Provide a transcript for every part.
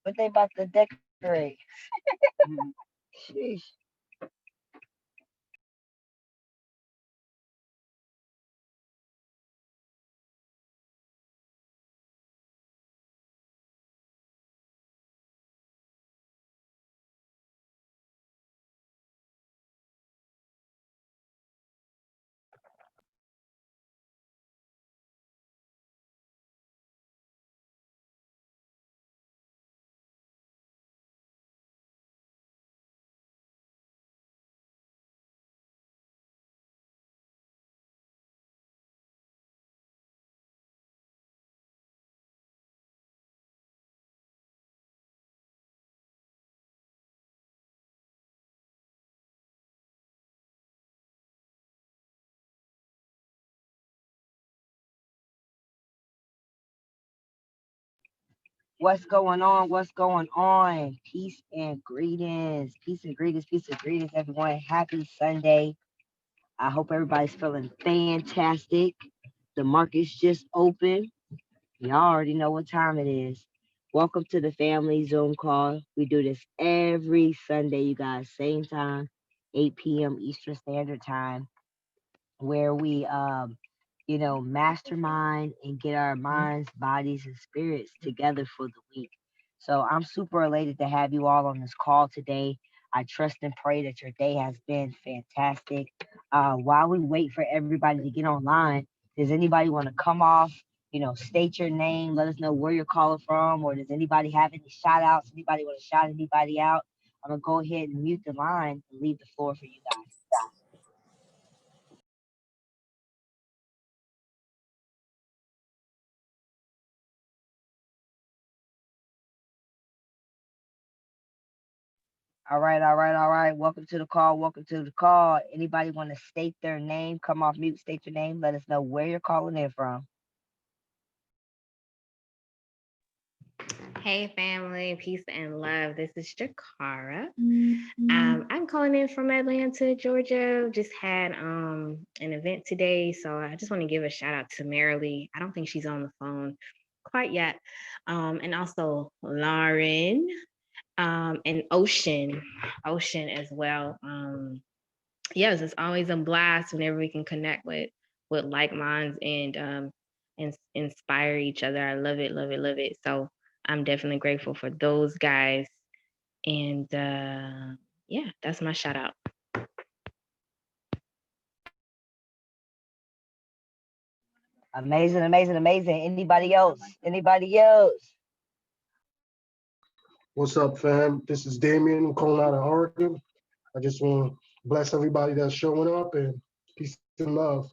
What they about to decorate? Sheesh. What's going on? What's going on? Peace and greetings. Peace and greetings. Peace and greetings, everyone. Happy Sunday. I hope everybody's feeling fantastic. The market's just open. Y'all already know what time it is. Welcome to the family Zoom call. We do this every Sunday, you guys. Same time, 8 p.m. Eastern Standard Time, where we mastermind and get our minds, bodies, and spirits together for the week. So I'm super elated to have you all on this call today. I trust and pray that your day has been fantastic. While we wait for everybody to get online, does anybody want to come off, state your name, let us know where you're calling from, or does anybody have any shout outs? Anybody want to shout anybody out? I'm going to go ahead and mute the line and leave the floor for you guys. All right, all right, all right. Welcome to the call. Welcome to the call. Anybody want to state their name? Come off mute, state your name. Let us know where you're calling in from. Hey family, peace and love. This is Jakara. I'm calling in from Atlanta, Georgia. Just had an event today, so I just want to give a shout out to Marilee. I don't think she's on the phone quite yet. And also Lauren, and Ocean as well. Yes, it's always a blast whenever we can connect with like minds and inspire each other. I love it, love it, love it. So I'm definitely grateful for those guys. And yeah, that's my shout out. Amazing, amazing, amazing. Anybody else? Anybody else? What's up, fam? This is Damien. I'm calling out of Oregon. I just want to bless everybody that's showing up and peace and love.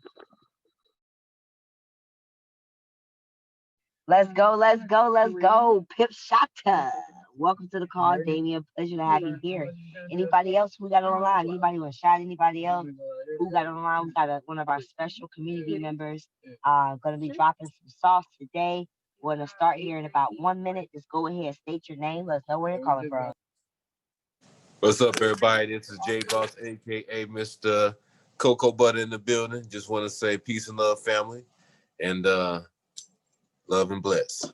Let's go, let's go, let's go. Pip Shata. Welcome to the call, Damien. Pleasure to have you here. Anybody else who got on the line? Anybody want to shout anybody else? Who got on the line? We got one of our special community members going to be dropping some sauce today. We're going to start here in about 1 minute. Just go ahead, state your name. Let us know where you're calling from. What's up, everybody? This is J Boss, aka Mr. Cocoa Butter in the building. Just want to say peace and love, family, and love and bless.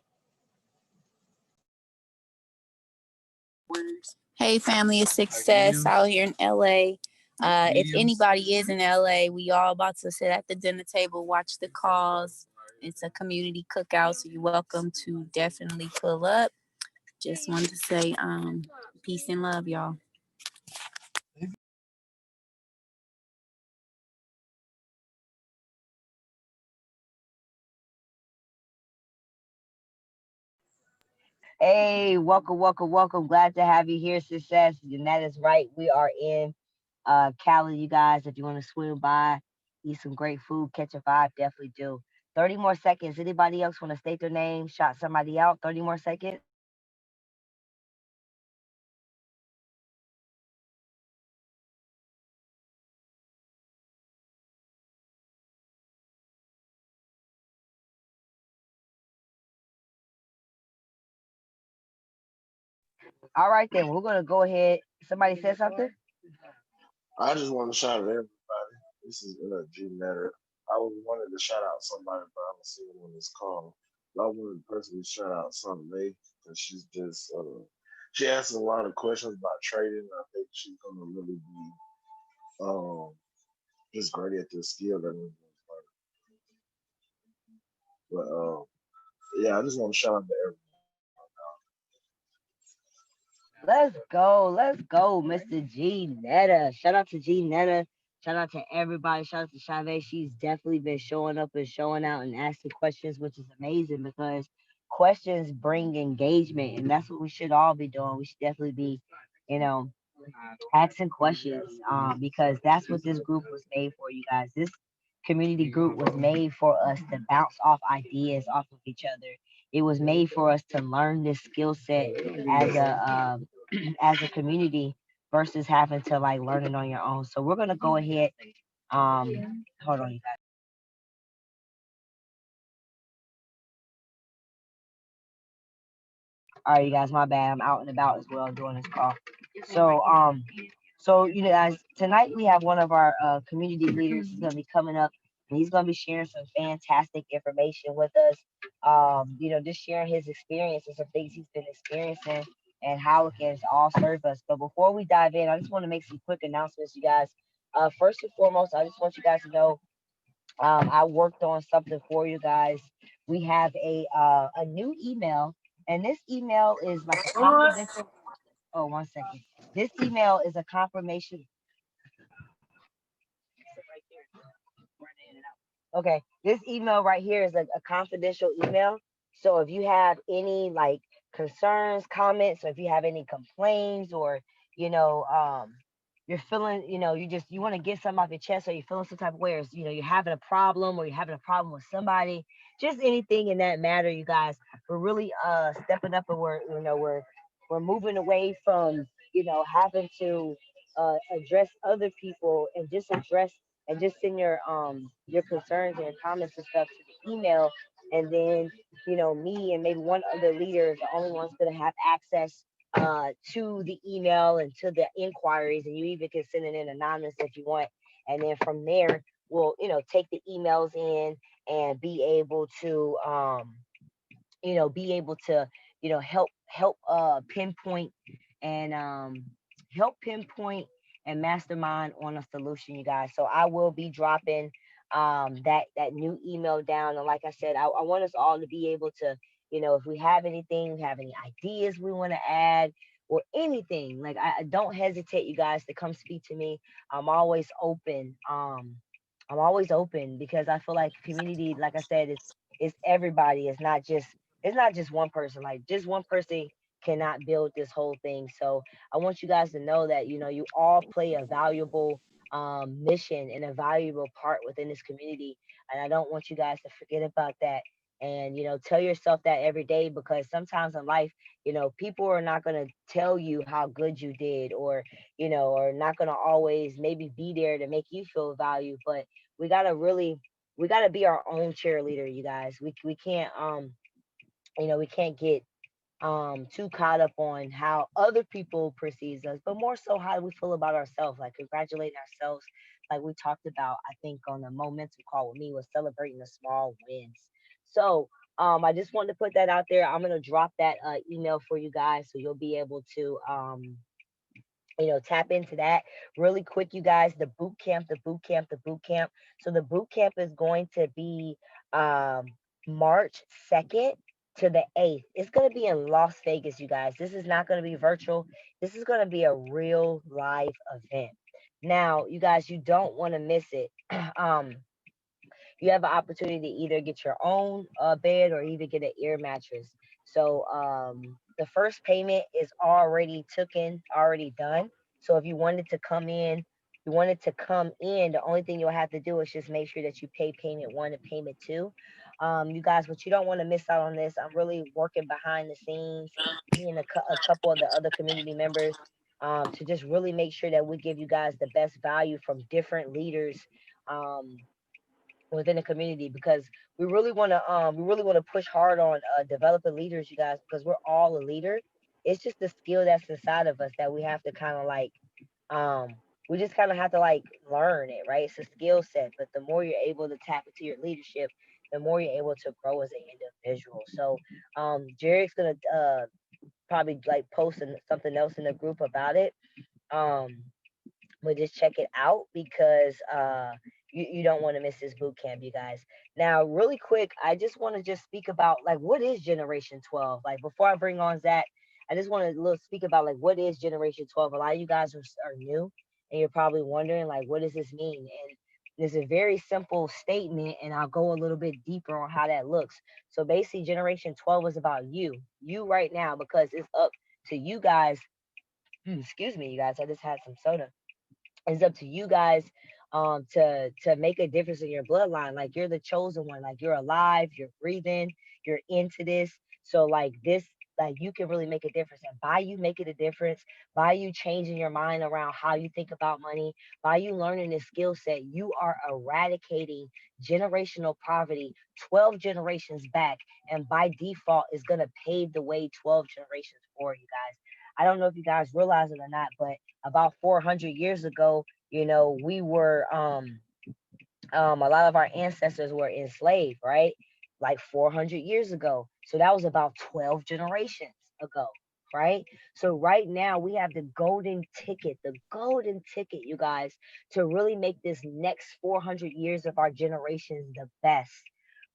Hey, family of success out here in LA. If anybody is in LA, we all about to sit at the dinner table, watch the calls. It's a community cookout, so you're welcome to definitely pull up. Just wanted to say peace and love, y'all. Hey, welcome, welcome, welcome. Glad to have you here, success. And that is right. We are in Cali, you guys. If you want to swing by, eat some great food, catch a vibe, definitely do. 30 more seconds. Anybody else want to state their name, shout somebody out? 30 more seconds. All right, then. We're going to go ahead. Somebody said something? I just want to shout out everybody. This is G Matter. I wanted to shout out somebody, but I don't see them on this call. But I wanted to personally shout out Son May 'cause she's just she asks a lot of questions about trading. I think she's gonna really be um just great at this skill that we're learning. But yeah, I just want to shout out to everyone. Let's go, Mr. G Netta. Shout out to G Netta. Shout out to everybody. Shout out to Chavez. She's definitely been showing up and showing out and asking questions, which is amazing because questions bring engagement, and that's what we should all be doing. We should definitely be, you know, asking questions because that's what this group was made for, you guys. This community group was made for us to bounce off ideas off of each other. It was made for us to learn this skill set as a as a community versus having to like learn it on your own. So we're gonna go ahead. Hold on, you guys. All right, you guys, my bad. I'm out and about as well doing this call. So you know, guys, tonight we have one of our community leaders. He's gonna be coming up, and he's gonna be sharing some fantastic information with us. You know, just sharing his experiences of things he's been experiencing and how it can all serve us. But before we dive in, I just want to make some quick announcements, you guys. First and foremost, I just want you guys to know I worked on something for you guys. We have a new email, and this email is like a confidential. Oh, one second. This email is a confirmation. Okay, this email right here is a confidential email. So if you have any like concerns, comments, or if you have any complaints, or you know, you're feeling, you know, you want to get something off your chest, or you're feeling some type of way, or you know, you're having a problem, or you're having a problem with somebody, just anything in that matter, you guys, we're really stepping up, and we're moving away from having to address other people and just address and just send your concerns and your comments and stuff to the email, and then me and maybe one other leader is the only ones going to have access to the email and to the inquiries, and you even can send it in anonymous if you want, and then from there we'll take the emails in and be able to help pinpoint and help pinpoint and mastermind on a solution, you guys. So I will be dropping that new email down, and like I said, I want us all to be able to, if we have anything, we have any ideas we want to add or anything, like I don't hesitate, you guys, to come speak to me. I'm always open. I'm always open because I feel like community, like I said, it's everybody. It's not just one person. Like just one person cannot build this whole thing. So I want you guys to know that you all play a valuable mission and a valuable part within this community, and I don't want you guys to forget about that. And tell yourself that every day, because sometimes in life, people are not going to tell you how good you did, or not going to always maybe be there to make you feel valued. But we got to really, we got to be our own cheerleader, you guys. We can't we can't get too caught up on how other people perceives us, but more so how we feel about ourselves, like congratulating ourselves, like we talked about, I think on the momentum call with me, was celebrating the small wins. So I just wanted to put that out there. I'm gonna drop that email for you guys, so you'll be able to tap into that really quick, you guys. The boot camp. So the boot camp is going to be um March 2nd to the 8th. It's going to be in Las Vegas, you guys. This is not going to be virtual. This is going to be a real live event. Now, you guys, you don't want to miss it. um you have an opportunity to either get your own bed or even get an air mattress. So the first payment is already taken, already done. So if you wanted to come in, the only thing you'll have to do is just make sure that you pay payment one and payment two. You guys, but you don't want to miss out on this. I'm really working behind the scenes, me and a couple of the other community members, to just really make sure that we give you guys the best value from different leaders. Um, Within the community, because we really want to push hard on developing leaders, you guys, because we're all a leader. It's just the skill that's inside of us that we have to kind of like um we just kind of have to like learn it, right? It's a skill set, but the more you're able to tap into your leadership, the more you're able to grow as an individual. So Jared's gonna probably like post something else in the group about it. Um, but just check it out because you don't want to miss this boot camp, you guys. Now, really quick, I just want to just speak about like what is Generation 12. Like before I bring on Zach, I just want to little speak about like what is Generation 12. A lot of you guys are new and you're probably wondering like what does this mean? And there's a very simple statement, and I'll go a little bit deeper on how that looks. So basically, Generation 12 is about you right now, because it's up to you guys. Excuse me, you guys. I just had some soda. It's up to you guys to make a difference in your bloodline. Like you're the chosen one. Like you're alive, you're breathing, you're into this. So like this, like you can really make a difference. And by you making a difference, by you changing your mind around how you think about money, by you learning this skill set, you are eradicating generational poverty 12 generations back. And by default is gonna pave the way 12 generations forward, you guys. I don't know if you guys realize it or not, but about 400 years ago, we were a lot of our ancestors were enslaved, right? Like 400 years ago. So that was about 12 generations ago, right? So right now we have the golden ticket, you guys, to really make this next 400 years of our generations the best.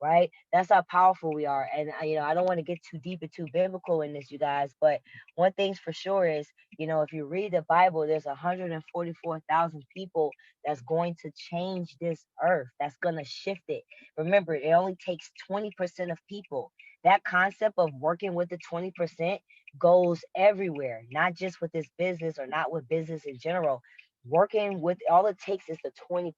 Right, that's how powerful we are. And I don't want to get too deep and too biblical in this, you guys, but one thing's for sure is, if you read the Bible, there's 144,000 people that's going to change this earth, that's going to shift it. Remember, it only takes 20% of people. That concept of working with the 20% goes everywhere, not just with this business or not with business in general. Working with, all it takes is the 20%.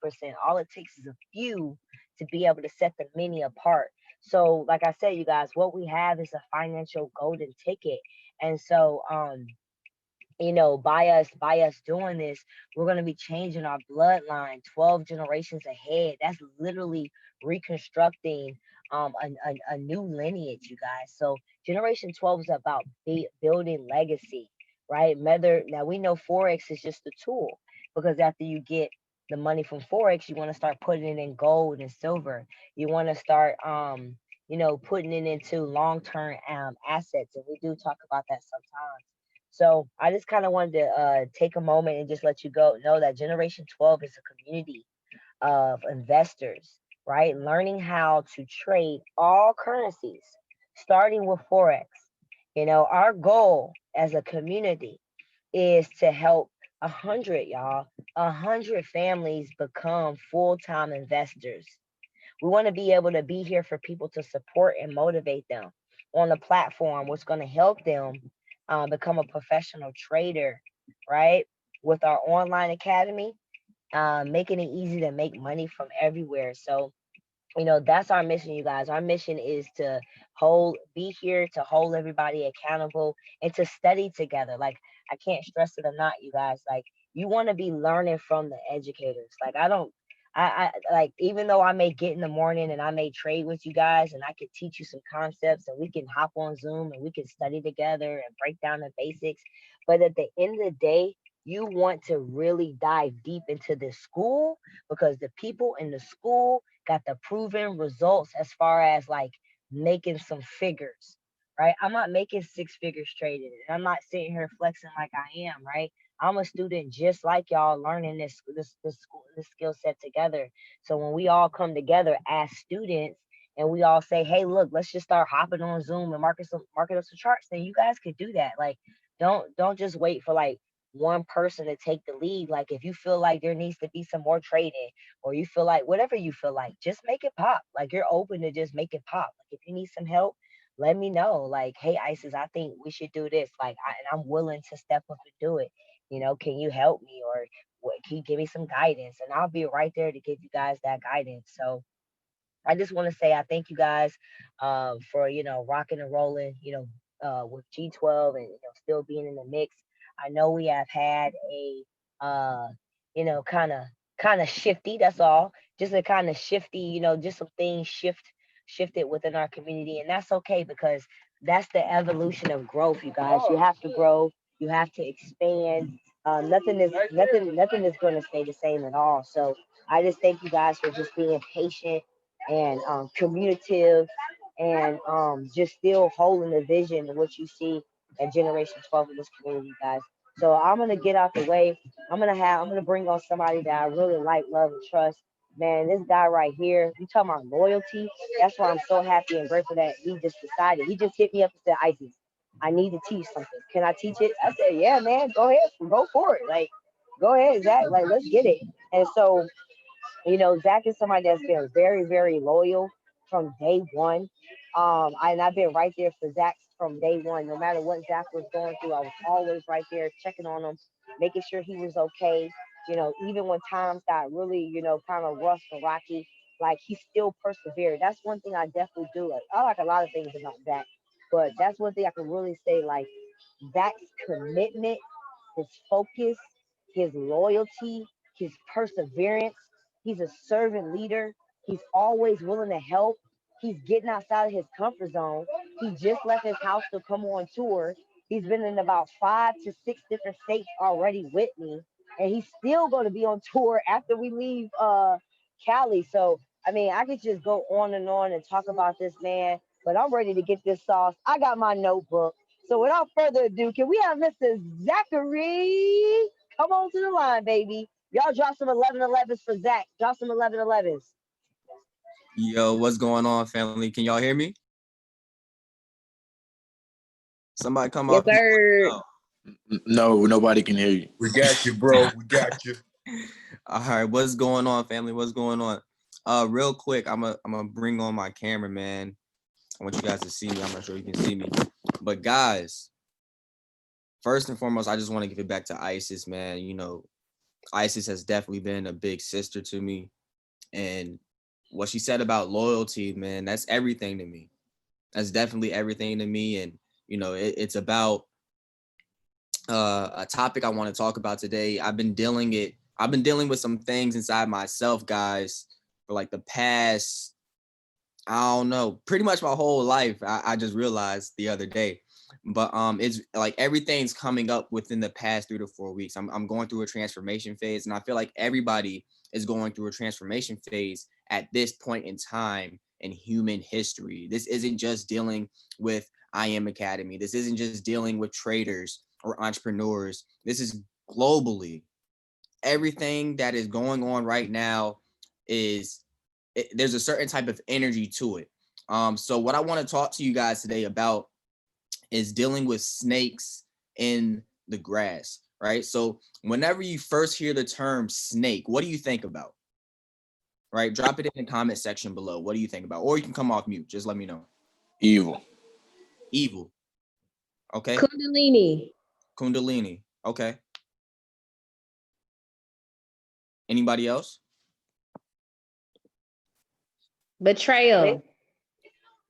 All it takes is a few to be able to set the many apart. So, like I said, you guys, what we have is a financial golden ticket. And so, by us doing this, we're going to be changing our bloodline 12 generations ahead. That's literally reconstructing a new lineage, you guys. So generation 12 is about building legacy, right? Whether now we know forex is just a tool, because after you get the money from forex, you want to start putting it in gold and silver. You want to start putting it into long-term assets, and we do talk about that sometimes. So I just kind of wanted to take a moment and just let you know that Generation 12 is a community of investors, right? Learning how to trade all currencies, starting with Forex. Our goal as a community is to help 100 families become full-time investors. We want to be able to be here for people to support and motivate them on the platform, what's going to help them become a professional trader, right? With our online academy, making it easy to make money from everywhere. So that's our mission, you guys. Our mission is to be here to hold everybody accountable and to study together. Like, I can't stress it enough, you guys. Like, you want to be learning from the educators. Like, I like, even though I may get in the morning and I may trade with you guys and I could teach you some concepts and we can hop on Zoom and we can study together and break down the basics. But at the end of the day, you want to really dive deep into this school, because the people in the school got the proven results as far as like making some figures, right? I'm not making six figures trading, and I'm not sitting here flexing like I am, right? I'm a student just like y'all, learning this skill set together. So when we all come together as students and we all say, "Hey, look, let's just start hopping on Zoom and market up some charts," then you guys could do that. Like, don't just wait for like one person to take the lead. Like, if you feel like there needs to be some more trading, or you feel like whatever you feel like, just make it pop. Like, you're open to just make it pop. Like, if you need some help, let me know. Like, hey, Isis, I think we should do this. Like, and I'm willing to step up and do it. Can you help me, or what, can you give me some guidance? And I'll be right there to give you guys that guidance. So I just want to say I thank you guys for rocking and rolling, with G12, and still being in the mix. I know we have had a kind of shifty. That's all. Just a kind of shifty. Just some things shifted within our community, and that's okay, because that's the evolution of growth. You guys, you have to grow. You have to expand. Nothing is going to stay the same at all. So I just thank you guys for just being patient and communicative, and just still holding the vision of what you see at Generation 12 in this community, guys. So I'm gonna get out the way. I'm gonna bring on somebody that I really like, love, and trust. Man, this guy right here, you talking about loyalty. That's why I'm so happy and grateful that he just decided. He just hit me up and said, Isis, I need to teach something. Can I teach it? I said, yeah, man, go ahead, go for it. Like, go ahead, Zach. Like, let's get it. And so Zach is somebody that's been very, very loyal from day one. And I've been right there for Zach from day one. No matter what Zach was going through, I was always right there checking on him, making sure he was okay. Even when times got really, kind of rough and rocky, like he still persevered. That's one thing I definitely do. Like, I like a lot of things about Zach, but that's one thing I can really say. Like Zach's commitment, his focus, his loyalty, his perseverance. He's a servant leader. He's always willing to help. He's getting outside of his comfort zone. He just left his house to come on tour. He's been in about 5 to 6 different states already with me. And he's still going to be on tour after we leave Cali. So, I mean, I could just go on and talk about this man, but I'm ready to get this sauce. I got my notebook. So without further ado, can we have Mr. Zachary come on to the line, baby? Y'all drop some 11-11s for Zach. Drop some 11-11s. Yo, what's going on, family? Can y'all hear me? Somebody come Yes, off mute. sir. No, nobody can hear you. We got you, bro. We got you. All right, what's going on, family? What's going on? Real quick, I'm gonna bring on my camera, man. I want you guys to see me. I'm not sure you can see me, but guys, first and foremost, I just want to give it back to Isis, man. Isis has definitely been a big sister to me, and what she said about loyalty, man, that's everything to me. That's definitely everything to me, and it's about a topic I want to talk about today. I've been dealing with some things inside myself, guys, for like the past, I don't know, pretty much my whole life. I just realized the other day. But it's like everything's coming up within the past 3 to 4 weeks. I'm going through a transformation phase, and I feel like everybody is going through a transformation phase at this point in time in human history. This isn't just dealing with I Am Academy. This isn't just dealing with traders or entrepreneurs. This is globally. Everything that is going on right now there's a certain type of energy to it. So what I want to talk to you guys today about is dealing with snakes in the grass, right? So whenever you first hear the term snake, what do you think about? Right? Drop it in the comment section below. What do you think about? Or you can come off mute. Just let me know. Evil. Evil. Okay. Kundalini. Kundalini. Okay. Anybody else? Betrayal.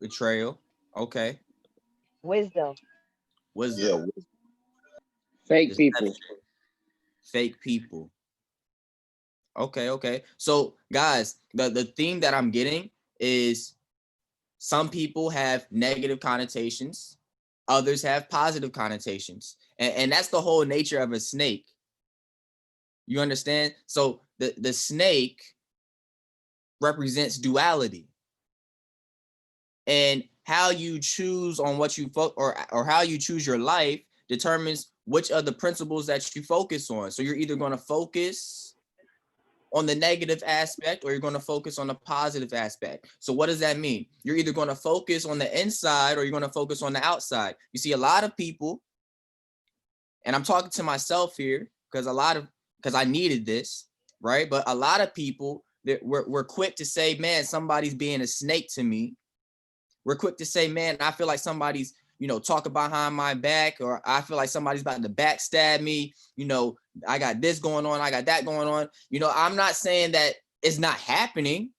Betrayal. Okay. Wisdom. Wisdom. Yeah. Fake people. Fake people. Okay. So guys, the theme that I'm getting is some people have negative connotations, others have positive connotations. And that's the whole nature of a snake. You understand? So the snake represents duality. And how you choose on what you or how you choose your life determines which of the principles that you focus on. So you're either going to focus on the negative aspect or you're going to focus on the positive aspect. So what does that mean? You're either going to focus on the inside or you're going to focus on the outside. You see a lot of people, and I'm talking to myself here because I needed this, right? But a lot of people that we're quick to say, man, somebody's being a snake to me. We're quick to say, man, I feel like somebody's, talking behind my back, or I feel like somebody's about to backstab me. I got this going on. I got that going on. I'm not saying that it's not happening.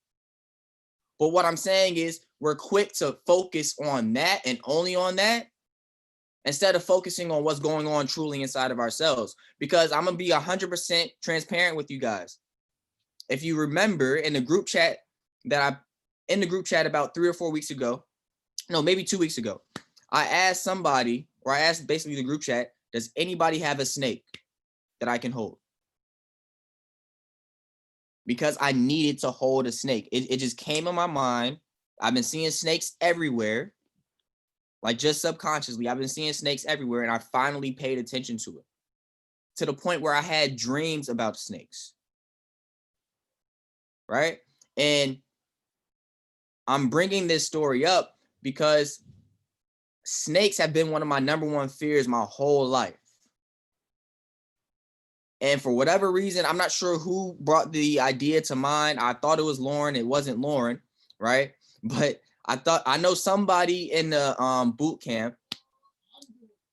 But what I'm saying is we're quick to focus on that and only on that instead of focusing on what's going on truly inside of ourselves. Because I'm going to be 100% transparent with you guys. If you remember in the group chat about 3 or 4 weeks ago, no, maybe 2 weeks ago, I asked somebody, or I asked basically the group chat, does anybody have a snake that I can hold? because I needed to hold a snake. It just came in my mind. I've been seeing snakes everywhere, like just subconsciously. I've been seeing snakes everywhere, and I finally paid attention to it, to the point where I had dreams about snakes, right? And I'm bringing this story up because snakes have been one of my number one fears my whole life. And for whatever reason, I'm not sure who brought the idea to mind. I thought it was Lauren. It wasn't Lauren, right? But I know somebody in the boot camp,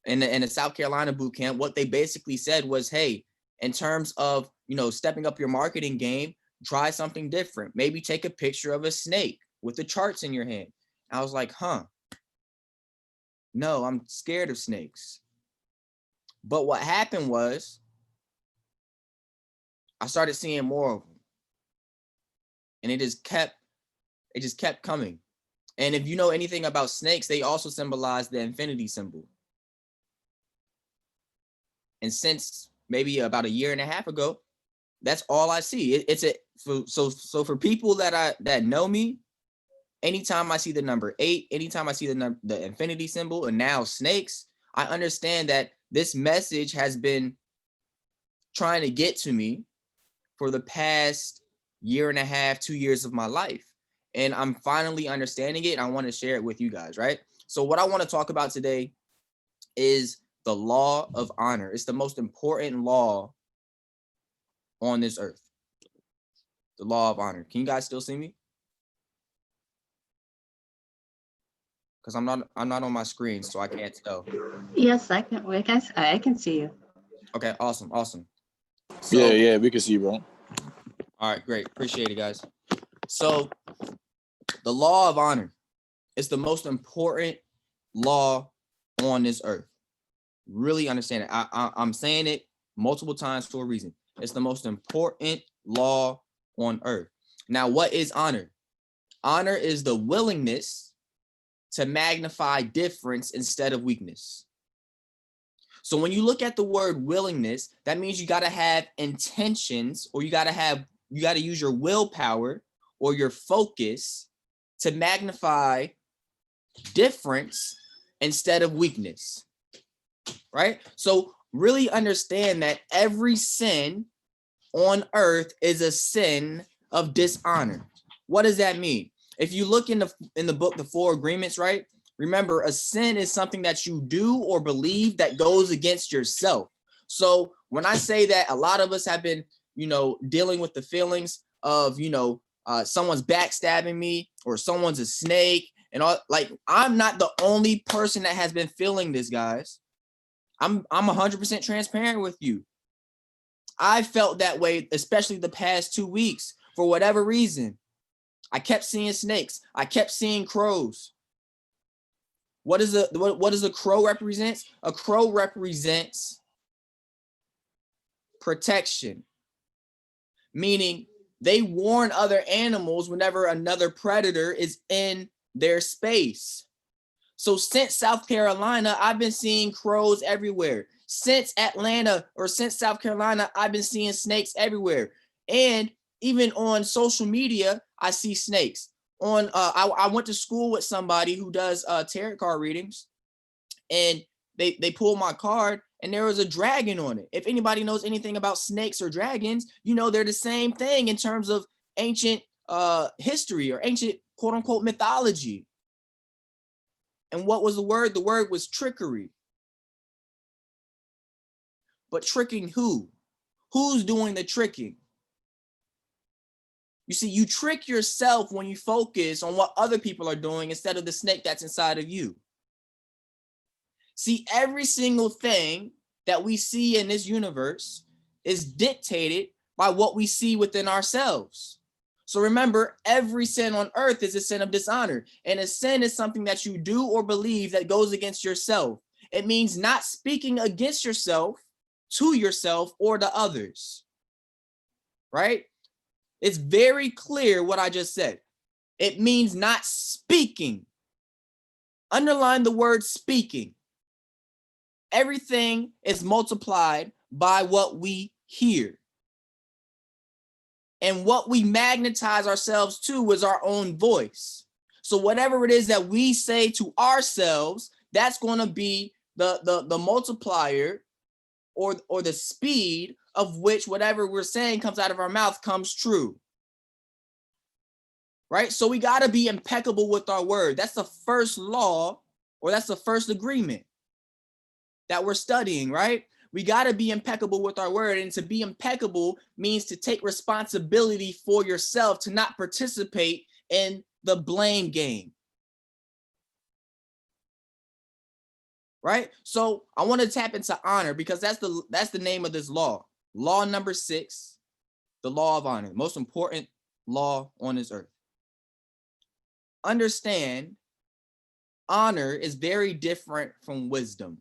in the South Carolina boot camp, what they basically said was, hey, in terms of, stepping up your marketing game, try something different. Maybe take a picture of a snake with the charts in your hand. I was like, no, I'm scared of snakes. But what happened was I started seeing more of them. And it just kept coming. And if you know anything about snakes, they also symbolize the infinity symbol. And since maybe about a year and a half ago, that's all I see. So for people that know me, anytime I see the number 8, anytime I see the infinity symbol, and now snakes, I understand that this message has been trying to get to me for the past year and a half, 2 years of my life. And I'm finally understanding it. And I want to share it with you guys, right? So what I want to talk about today is the law of honor. It's the most important law on this earth. The law of honor. Can you guys still see me? Because I'm not on my screen, so I can't tell. Yes, I can see you. Okay, awesome. So, Yeah, we can see you, bro. All right, great. Appreciate it, guys. So the law of honor is the most important law on this earth. Really understand it. I'm saying it multiple times for a reason. It's the most important law on earth. Now, what is honor? Honor is the willingness to magnify difference instead of weakness. So when you look at the word willingness, that means you got to have intentions, or you got to use your willpower or your focus to magnify difference instead of weakness, right? So really understand that every sin on earth is a sin of dishonor. What does that mean? If you look in the book, The Four Agreements, right? Remember, a sin is something that you do or believe that goes against yourself. So when I say that a lot of us have been, dealing with the feelings of, someone's backstabbing me or someone's a snake and all, like, I'm not the only person that has been feeling this, guys. I'm 100% transparent with you. I felt that way, especially the past 2 weeks, for whatever reason. I kept seeing snakes. I kept seeing crows. What does a crow represent? A crow represents protection, meaning they warn other animals whenever another predator is in their space. So since South Carolina, I've been seeing crows everywhere. Since Atlanta or since South Carolina, I've been seeing snakes everywhere. And even on social media, I see snakes. I went to school with somebody who does tarot card readings, and they pulled my card and there was a dragon on it. If anybody knows anything about snakes or dragons, they're the same thing in terms of ancient history or ancient quote unquote mythology. And what was the word? The word was trickery. But tricking who? Who's doing the tricking? You see, you trick yourself when you focus on what other people are doing instead of the snake that's inside of you. See, every single thing that we see in this universe is dictated by what we see within ourselves. So remember, every sin on earth is a sin of dishonor. And a sin is something that you do or believe that goes against yourself. It means not speaking against yourself, to yourself, or to others. Right? It's very clear what I just said. It means not speaking. Underline the word speaking. Everything is multiplied by what we hear. And what we magnetize ourselves to is our own voice. So whatever it is that we say to ourselves, that's going to be the multiplier or the speed of which whatever we're saying comes out of our mouth comes true. Right? So we got to be impeccable with our word. That's the first law, or that's the first agreement that we're studying, right? We got to be impeccable with our word. And to be impeccable means to take responsibility for yourself, to not participate in the blame game. Right? So I want to tap into honor, because that's the name of this law. Law number 6, the law of honor, the most important law on this earth. Understand, honor is very different from wisdom.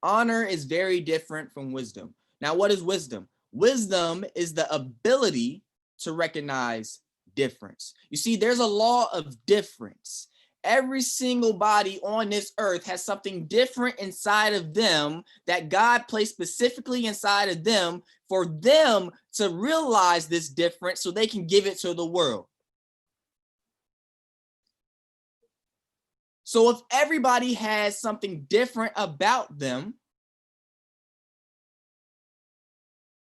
Honor is very different from wisdom. Now, what is wisdom? Wisdom is the ability to recognize difference. You see, there's a law of difference. Every single body on this earth has something different inside of them that God placed specifically inside of them for them to realize this difference so they can give it to the world. So if everybody has something different about them,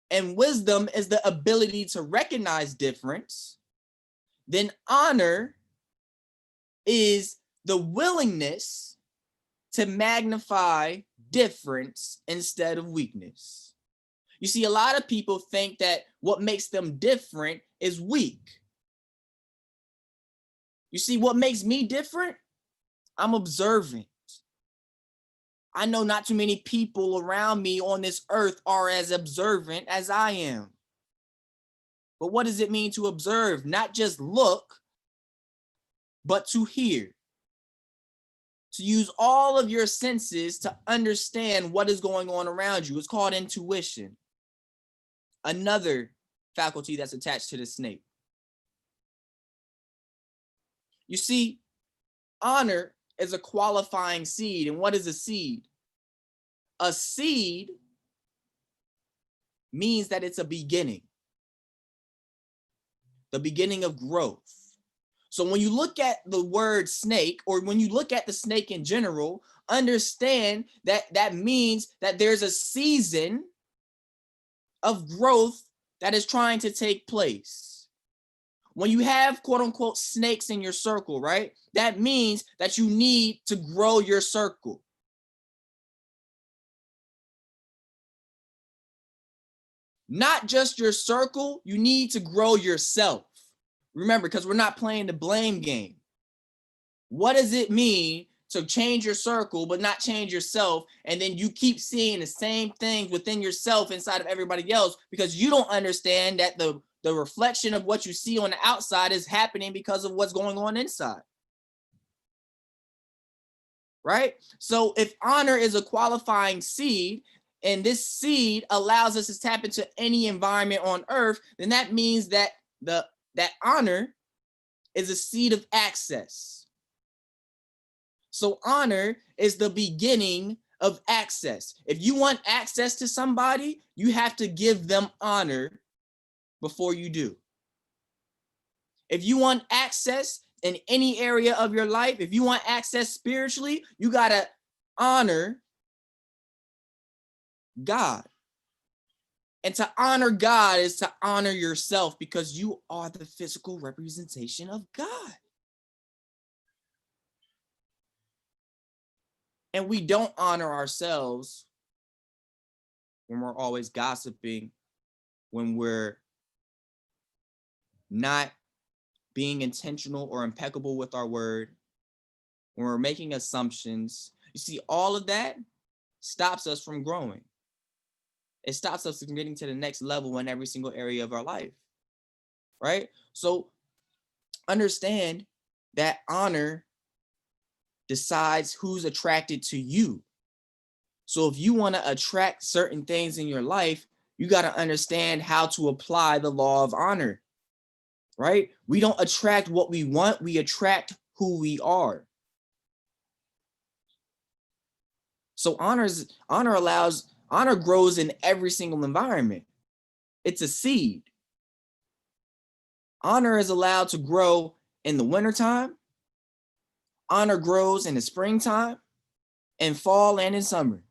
and wisdom is the ability to recognize difference, then honor is the willingness to magnify difference instead of weakness. You see, a lot of people think that what makes them different is weak. You see, what makes me different? I'm observant. I know not too many people around me on this earth are as observant as I am. But what does it mean to observe? Not just look, but to hear. To use all of your senses to understand what is going on around you. It's called intuition. Another faculty that's attached to the snake. You see, honor is a qualifying seed. And what is a seed? A seed means that it's a beginning. The beginning of growth. So when you look at the word snake, or when you look at the snake in general, understand that that means that there's a season of growth that is trying to take place. When you have quote unquote snakes in your circle, right? That means that you need to grow your circle. Not just your circle, you need to grow yourself. Remember, because we're not playing the blame game. What does it mean to change your circle but not change yourself, and then you keep seeing the same things within yourself inside of everybody else because you don't understand that the reflection of what you see on the outside is happening because of what's going on inside? Right? So if honor is a qualifying seed, and this seed allows us to tap into any environment on earth, then that means that that honor is a seed of access. So honor is the beginning of access. If you want access to somebody, you have to give them honor before you do. If you want access in any area of your life, if you want access spiritually, you got to honor God. And to honor God is to honor yourself, because you are the physical representation of God. And we don't honor ourselves when we're always gossiping, when we're not being intentional or impeccable with our word, when we're making assumptions. You see, all of that stops us from growing. It stops us from getting to the next level in every single area of our life, right? So understand that honor decides who's attracted to you. So if you want to attract certain things in your life, you got to understand how to apply the law of honor, right? We don't attract what we want, we attract who we are. So honor grows in every single environment. It's a seed. Honor is allowed to grow in the wintertime. Honor grows in the springtime, in fall, and in summer.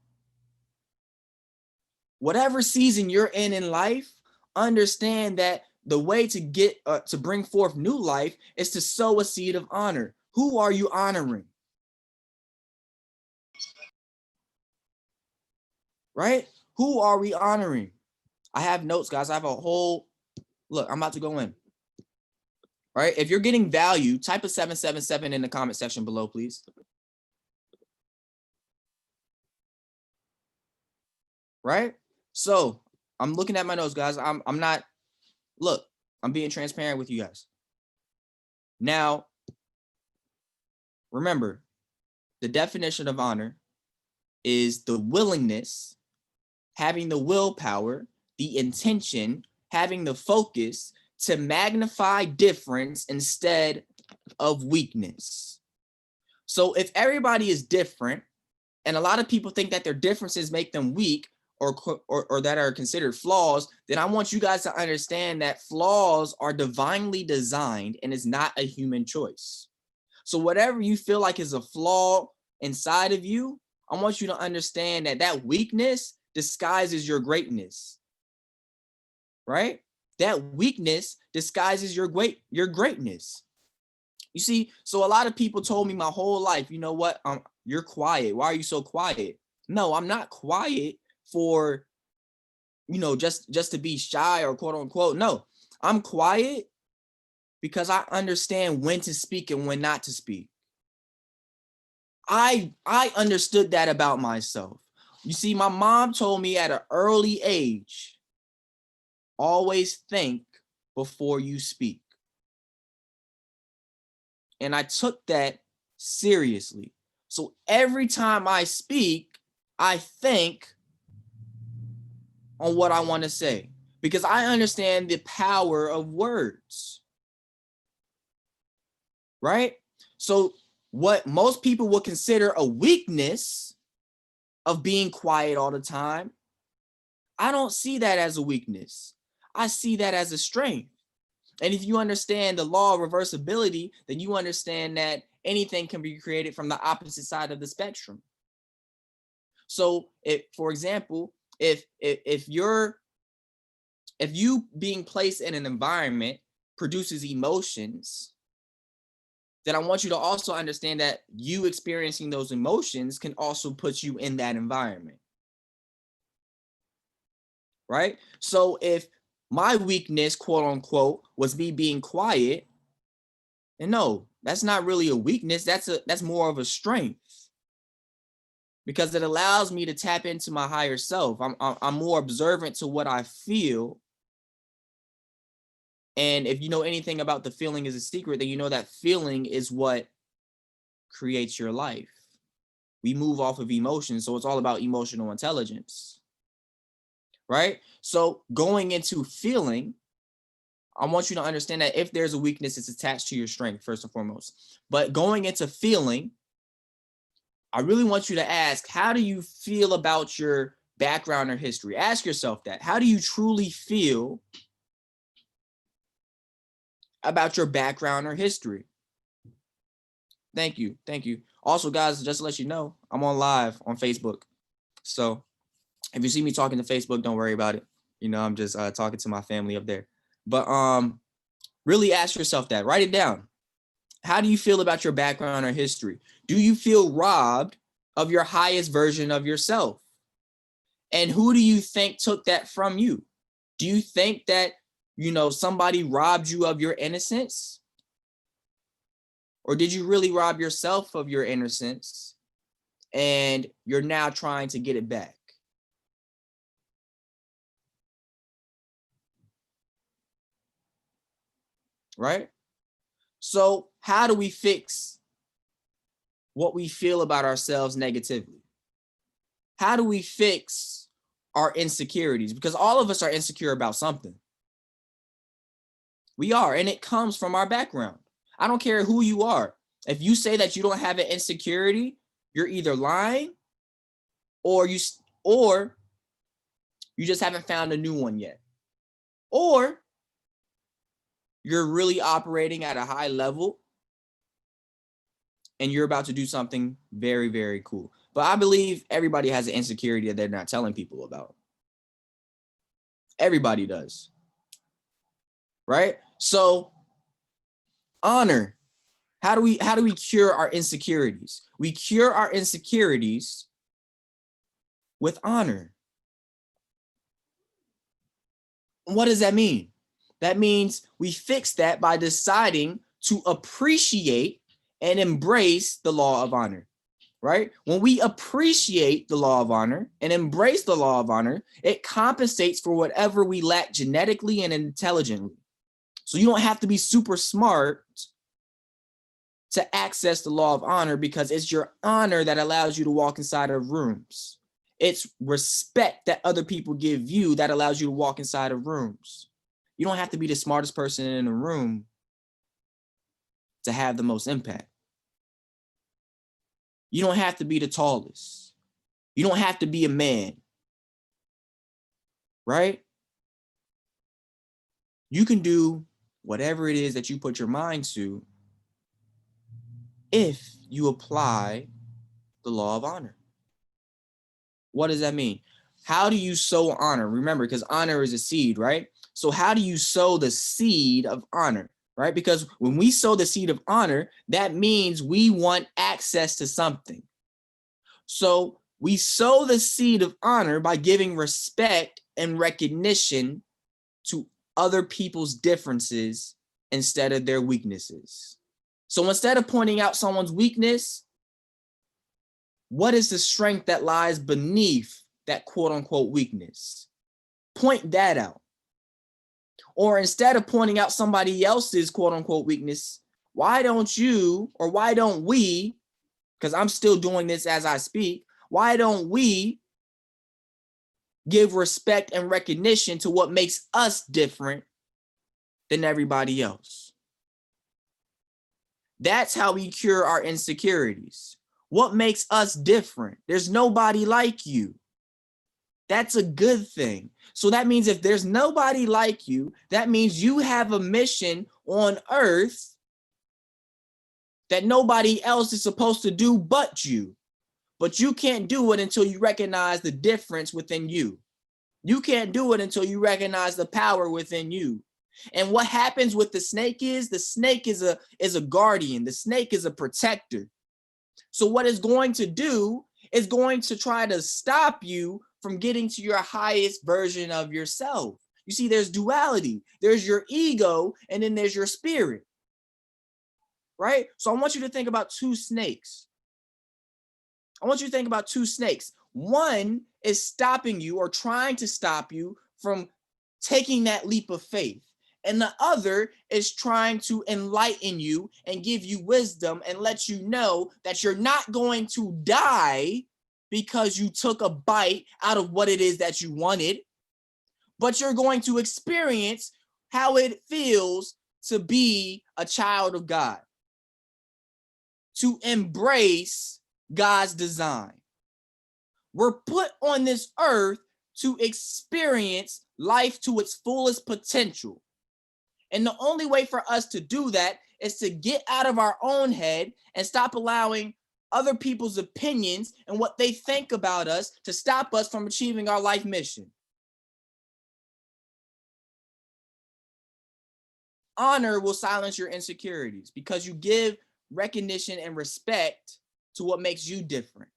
Whatever season you're in life, understand that the way to get to bring forth new life is to sow a seed of honor. Who are you honoring? Right? Who are we honoring? I have notes, guys. I have a whole look. I'm about to go in. All right. If you're getting value, type a 777 in the comment section below, please. Right? So I'm looking at my notes, guys. I'm not, look, I'm being transparent with you guys. Now, remember, the definition of honor is the willingness, having the willpower, the intention, having the focus to magnify difference instead of weakness. So if everybody is different, and a lot of people think that their differences make them weak or that are considered flaws, then I want you guys to understand that flaws are divinely designed and is not a human choice. So whatever you feel like is a flaw inside of you, I want you to understand that that weakness disguises your greatness, right? That weakness disguises your greatness. You see, so a lot of people told me my whole life, you know what? You're quiet. Why are you so quiet? No, I'm not quiet for, just to be shy or quote unquote. No, I'm quiet because I understand when to speak and when not to speak. I understood that about myself. You see, my mom told me at an early age, always think before you speak. And I took that seriously. So every time I speak, I think on what I want to say because I understand the power of words. Right? So what most people would consider a weakness of being quiet all the time, I don't see that as a weakness. I see that as a strength. And if you understand the law of reversibility, then you understand that anything can be created from the opposite side of the spectrum. So if, for example, if you being placed in an environment produces emotions, then I want you to also understand that you experiencing those emotions can also put you in that environment. Right? So if my weakness, quote unquote, was me being quiet, and no, that's not really a weakness. That's more of a strength because it allows me to tap into my higher self. I'm more observant to what I feel. And if you know anything about the feeling is a secret, then you know that feeling is what creates your life. We move off of emotion, so it's all about emotional intelligence. Right? So going into feeling, I want you to understand that if there's a weakness, it's attached to your strength, first and foremost. But going into feeling, I really want you to ask, how do you feel about your background or history? Ask yourself that. How do you truly feel about your background or history? Thank you. Thank you. Also, guys, just to let you know, I'm on live on Facebook. So if you see me talking to Facebook, don't worry about it. I'm just talking to my family up there. But really ask yourself that. Write it down. How do you feel about your background or history? Do you feel robbed of your highest version of yourself? And who do you think took that from you? Do you think that, somebody robbed you of your innocence? Or did you really rob yourself of your innocence and you're now trying to get it back? Right? So how do we fix what we feel about ourselves negatively? How do we fix our insecurities? Because all of us are insecure about something. We are, and it comes from our background. I don't care who you are. If you say that you don't have an insecurity, you're either lying or you just haven't found a new one yet. or you're really operating at a high level and you're about to do something very, very cool. But I believe everybody has an insecurity that they're not telling people about. Everybody does. Right? So honor. How do we cure our insecurities? We cure our insecurities with honor. What does that mean? That means we fix that by deciding to appreciate and embrace the law of honor, right? When we appreciate the law of honor and embrace the law of honor, it compensates for whatever we lack genetically and intelligently. So you don't have to be super smart to access the law of honor, because it's your honor that allows you to walk inside of rooms. It's respect that other people give you that allows you to walk inside of rooms. You don't have to be the smartest person in the room to have the most impact. You don't have to be the tallest. You don't have to be a man, right? You can do whatever it is that you put your mind to if you apply the law of honor. What does that mean? How do you sow honor? Remember, because honor is a seed, right? So how do you sow the seed of honor, right? Because when we sow the seed of honor, that means we want access to something. So we sow the seed of honor by giving respect and recognition to other people's differences instead of their weaknesses. So instead of pointing out someone's weakness, what is the strength that lies beneath that quote unquote weakness? Point that out. Or instead of pointing out somebody else's quote unquote weakness, why don't you, or why don't we, because I'm still doing this as I speak, why don't we give respect and recognition to what makes us different than everybody else? That's how we cure our insecurities. What makes us different? There's nobody like you. That's a good thing. So that means if there's nobody like you, that means you have a mission on earth that nobody else is supposed to do but you. But you can't do it until you recognize the difference within you. You can't do it until you recognize the power within you. And what happens with the snake is a guardian. The snake is a protector. So what it's going to do is going to try to stop you from getting to your highest version of yourself. You see, there's duality. There's your ego, and then there's your spirit, right? So I want you to think about two snakes. One is stopping you or trying to stop you from taking that leap of faith. And the other is trying to enlighten you and give you wisdom and let you know that you're not going to die because you took a bite out of what it is that you wanted, but you're going to experience how it feels to be a child of God, to embrace God's design. We're put on this earth to experience life to its fullest potential. And the only way for us to do that is to get out of our own head and stop allowing other people's opinions and what they think about us to stop us from achieving our life mission. Honor will silence your insecurities because you give recognition and respect to what makes you different.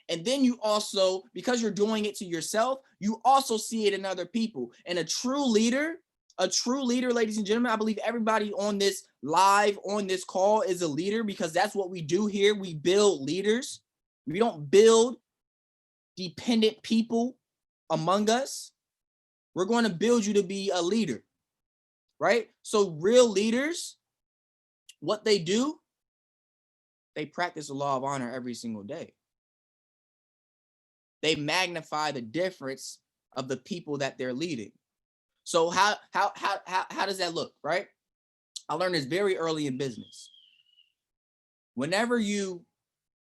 And then you also, because you're doing it to yourself, you also see it in other people. And a true leader, ladies and gentlemen, I believe everybody on this live, on this call is a leader, because that's what we do here. We build leaders. We don't build dependent people among us. We're going to build you to be a leader, right? So real leaders, what they do, they practice the law of honor every single day. They magnify the difference of the people that they're leading. So how does that look, right? I learned this very early in business. Whenever you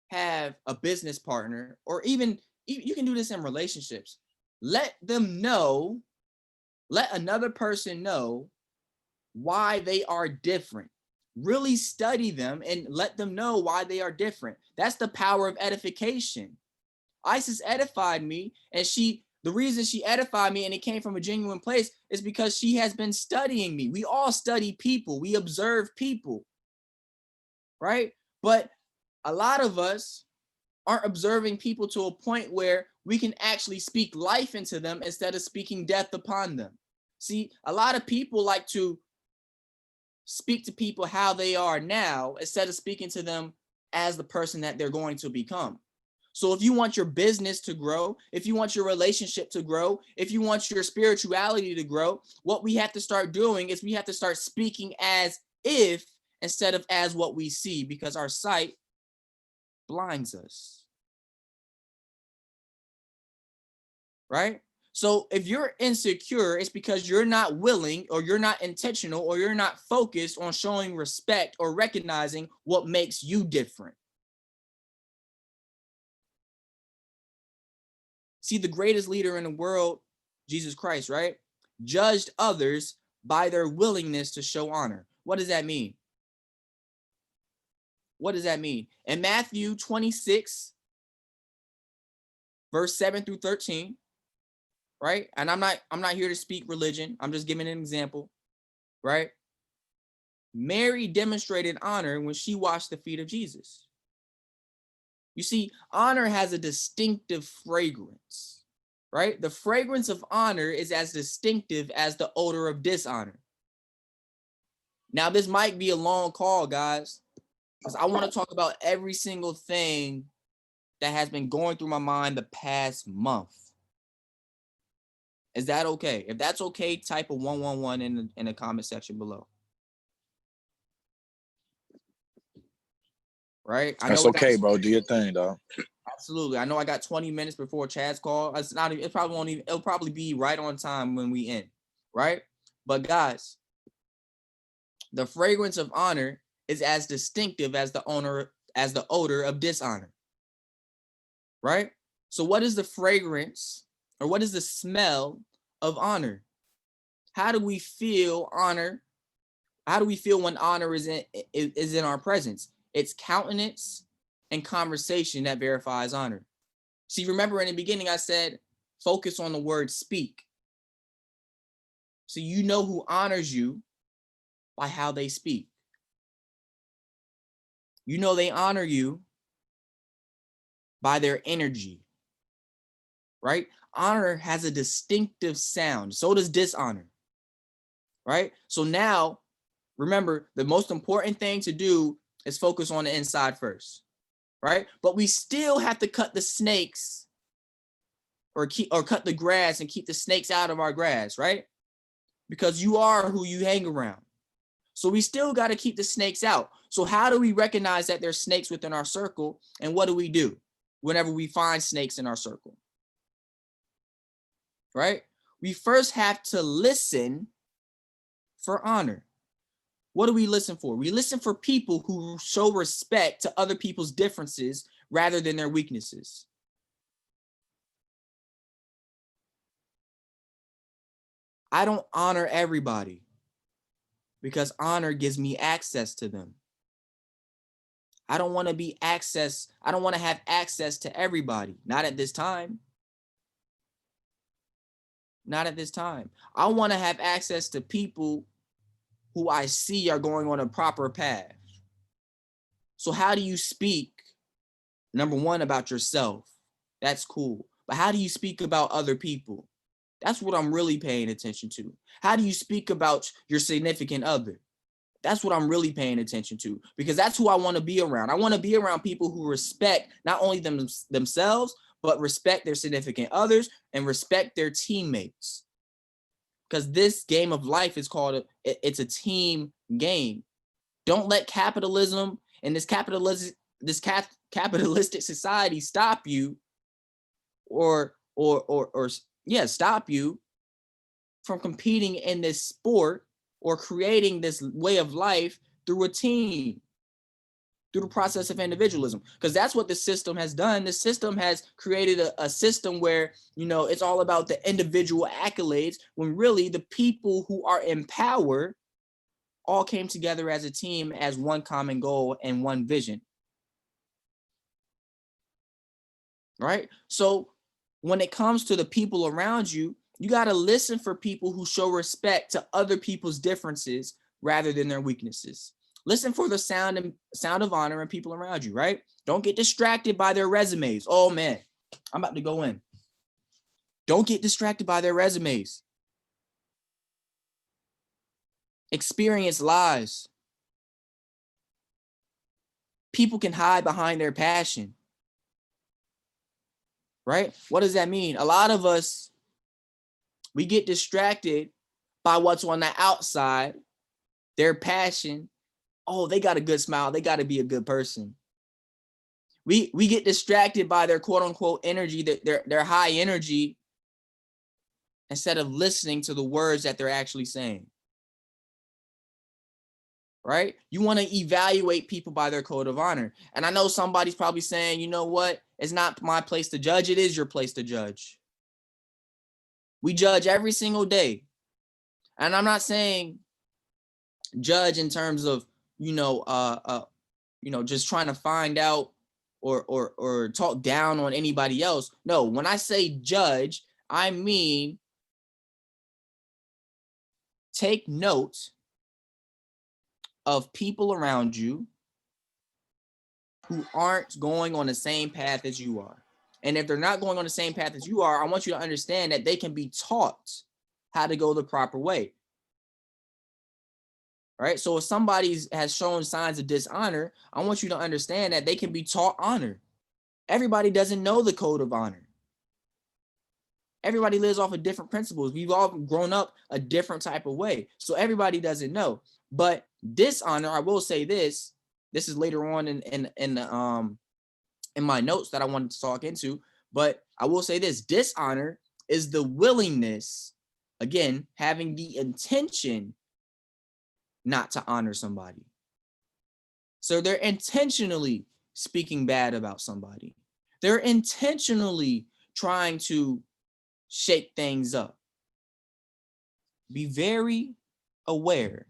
have a business partner, or even you can do this in relationships, let them know Let another person know why they are different. Really study them and let them know why they are different. That's the power of edification. Isis edified me, and the reason she edified me and it came from a genuine place is because she has been studying me. We all study people. We observe people, right? But a lot of us aren't observing people to a point where we can actually speak life into them instead of speaking death upon them. See, a lot of people like to speak to people how they are now instead of speaking to them as the person that they're going to become. So if you want your business to grow, if you want your relationship to grow, if you want your spirituality to grow, what we have to start doing is we have to start speaking as if instead of as what we see, because our sight blinds us. Right? So if you're insecure, it's because you're not willing or you're not intentional or you're not focused on showing respect or recognizing what makes you different. See, the greatest leader in the world, Jesus Christ, right? Judged others by their willingness to show honor. What does that mean? What does that mean? In Matthew 26, verse 7 through 13, right? And I'm not here to speak religion. I'm just giving an example, right? Mary demonstrated honor when she washed the feet of Jesus. You see, honor has a distinctive fragrance, right? The fragrance of honor is as distinctive as the odor of dishonor. Now, this might be a long call, guys, because I want to talk about every single thing that has been going through my mind the past month. Is that okay? If that's okay, type a 111 in the comment section below. Right? I know That's okay, bro. Do your thing, dog. Absolutely. I know I got 20 minutes before Chad's call. It's not even, it probably won't even, it'll probably be right on time when we end, right? But guys, the fragrance of honor is as distinctive as the odor of dishonor. Right? So what is the fragrance or what is the smell of honor? How do we feel honor? How do we feel when honor is in our presence? It's countenance and conversation that verifies honor. See, remember in the beginning, I said, focus on the word speak. So you know who honors you by how they speak. You know they honor you by their energy, right? Honor has a distinctive sound. So does dishonor, right? So now, remember, the most important thing to do is focus on the inside first, right? But we still have to cut the snakes or cut the grass and keep the snakes out of our grass, right? Because you are who you hang around. So we still got to keep the snakes out. So how do we recognize that there's snakes within our circle? And what do we do whenever we find snakes in our circle? Right? We first have to listen for honor. What do we listen for? We listen for people who show respect to other people's differences rather than their weaknesses. I don't honor everybody because honor gives me access to them. I don't want to have access to everybody. Not at this time. Not at this time. I want to have access to people who I see are going on a proper path. So how do you speak? Number one, about yourself. That's cool. But how do you speak about other people? That's what I'm really paying attention to. How do you speak about your significant other? That's what I'm really paying attention to, because that's who I want to be around. I want to be around people who respect not only themselves, but respect their significant others and respect their teammates. Because this game of life is it's a team game. Don't let capitalism and this capitalistic society stop you stop you from competing in this sport or creating this way of life through a team. through the process of individualism, because that's what the system has done. The system has created a system where, you know, it's all about the individual accolades, when really the people who are in power all came together as a team, as one common goal and one vision. Right? So when it comes to the people around you, you got to listen for people who show respect to other people's differences rather than their weaknesses. Listen for the sound of honor in people around you, right? Don't get distracted by their resumes. Oh man, I'm about to go in. Don't get distracted by their resumes. Experience lies. People can hide behind their passion. Right? What does that mean? A lot of us, we get distracted by what's on the outside, their passion. Oh, they got a good smile. They got to be a good person. We get distracted by their quote unquote energy, their high energy, instead of listening to the words that they're actually saying. Right? You want to evaluate people by their code of honor. And I know somebody's probably saying, you know what? It's not my place to judge. It is your place to judge. We judge every single day. And I'm not saying judge in terms of, just trying to find out or talk down on anybody else. No, when I say judge, I mean take note of people around you who aren't going on the same path as you are. And if they're not going on the same path as you are, I want you to understand that they can be taught how to go the proper way. Right? So if somebody has shown signs of dishonor, I want you to understand that they can be taught honor. Everybody doesn't know the code of honor. Everybody lives off of different principles. We've all grown up a different type of way. So everybody doesn't know. But dishonor, I will say this is later on in my notes that I wanted to talk into, but I will say this: dishonor is the willingness, again, having the intention not to honor somebody. So they're intentionally speaking bad about somebody. They're intentionally trying to shake things up. Be very aware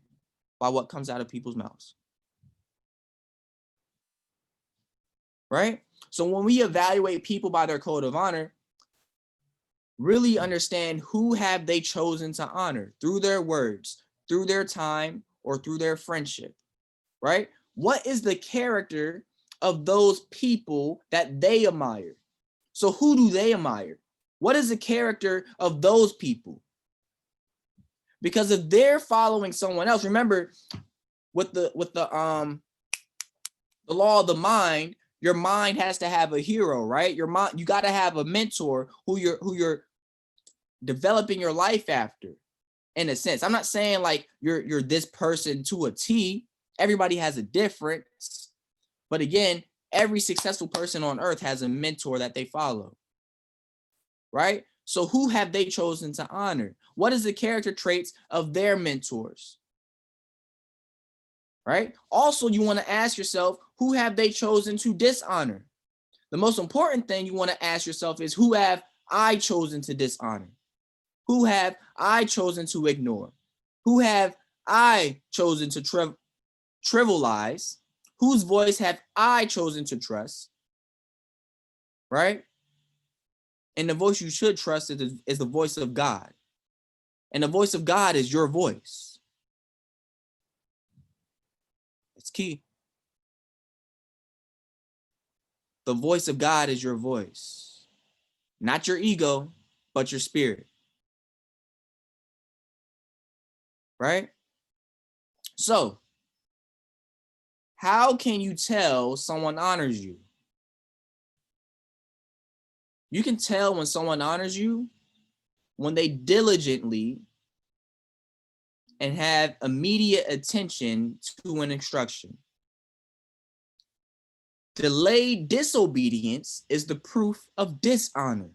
by what comes out of people's mouths. Right? So when we evaluate people by their code of honor, really understand who have they chosen to honor through their words, through their time, or through their friendship, right? What is the character of those people that they admire? So who do they admire? What is the character of those people? Because if they're following someone else, remember with the law of the mind, your mind has to have a hero, right? Your mind, you got to have a mentor who you're developing your life after, in a sense. I'm not saying like you're this person to a T. Everybody has a difference. But again, every successful person on earth has a mentor that they follow. Right? So who have they chosen to honor? What is the character traits of their mentors? Right? Also, you want to ask yourself, who have they chosen to dishonor? The most important thing you want to ask yourself is, who have I chosen to dishonor? Who have I chosen to ignore? Who have I chosen to trivialize? Whose voice have I chosen to trust? Right? And the voice you should trust is the voice of God. And the voice of God is your voice. It's key. The voice of God is your voice. Not your ego, but your spirit. Right? So, how can you tell someone honors you? You can tell when someone honors you when they diligently and have immediate attention to an instruction. Delayed disobedience is the proof of dishonor.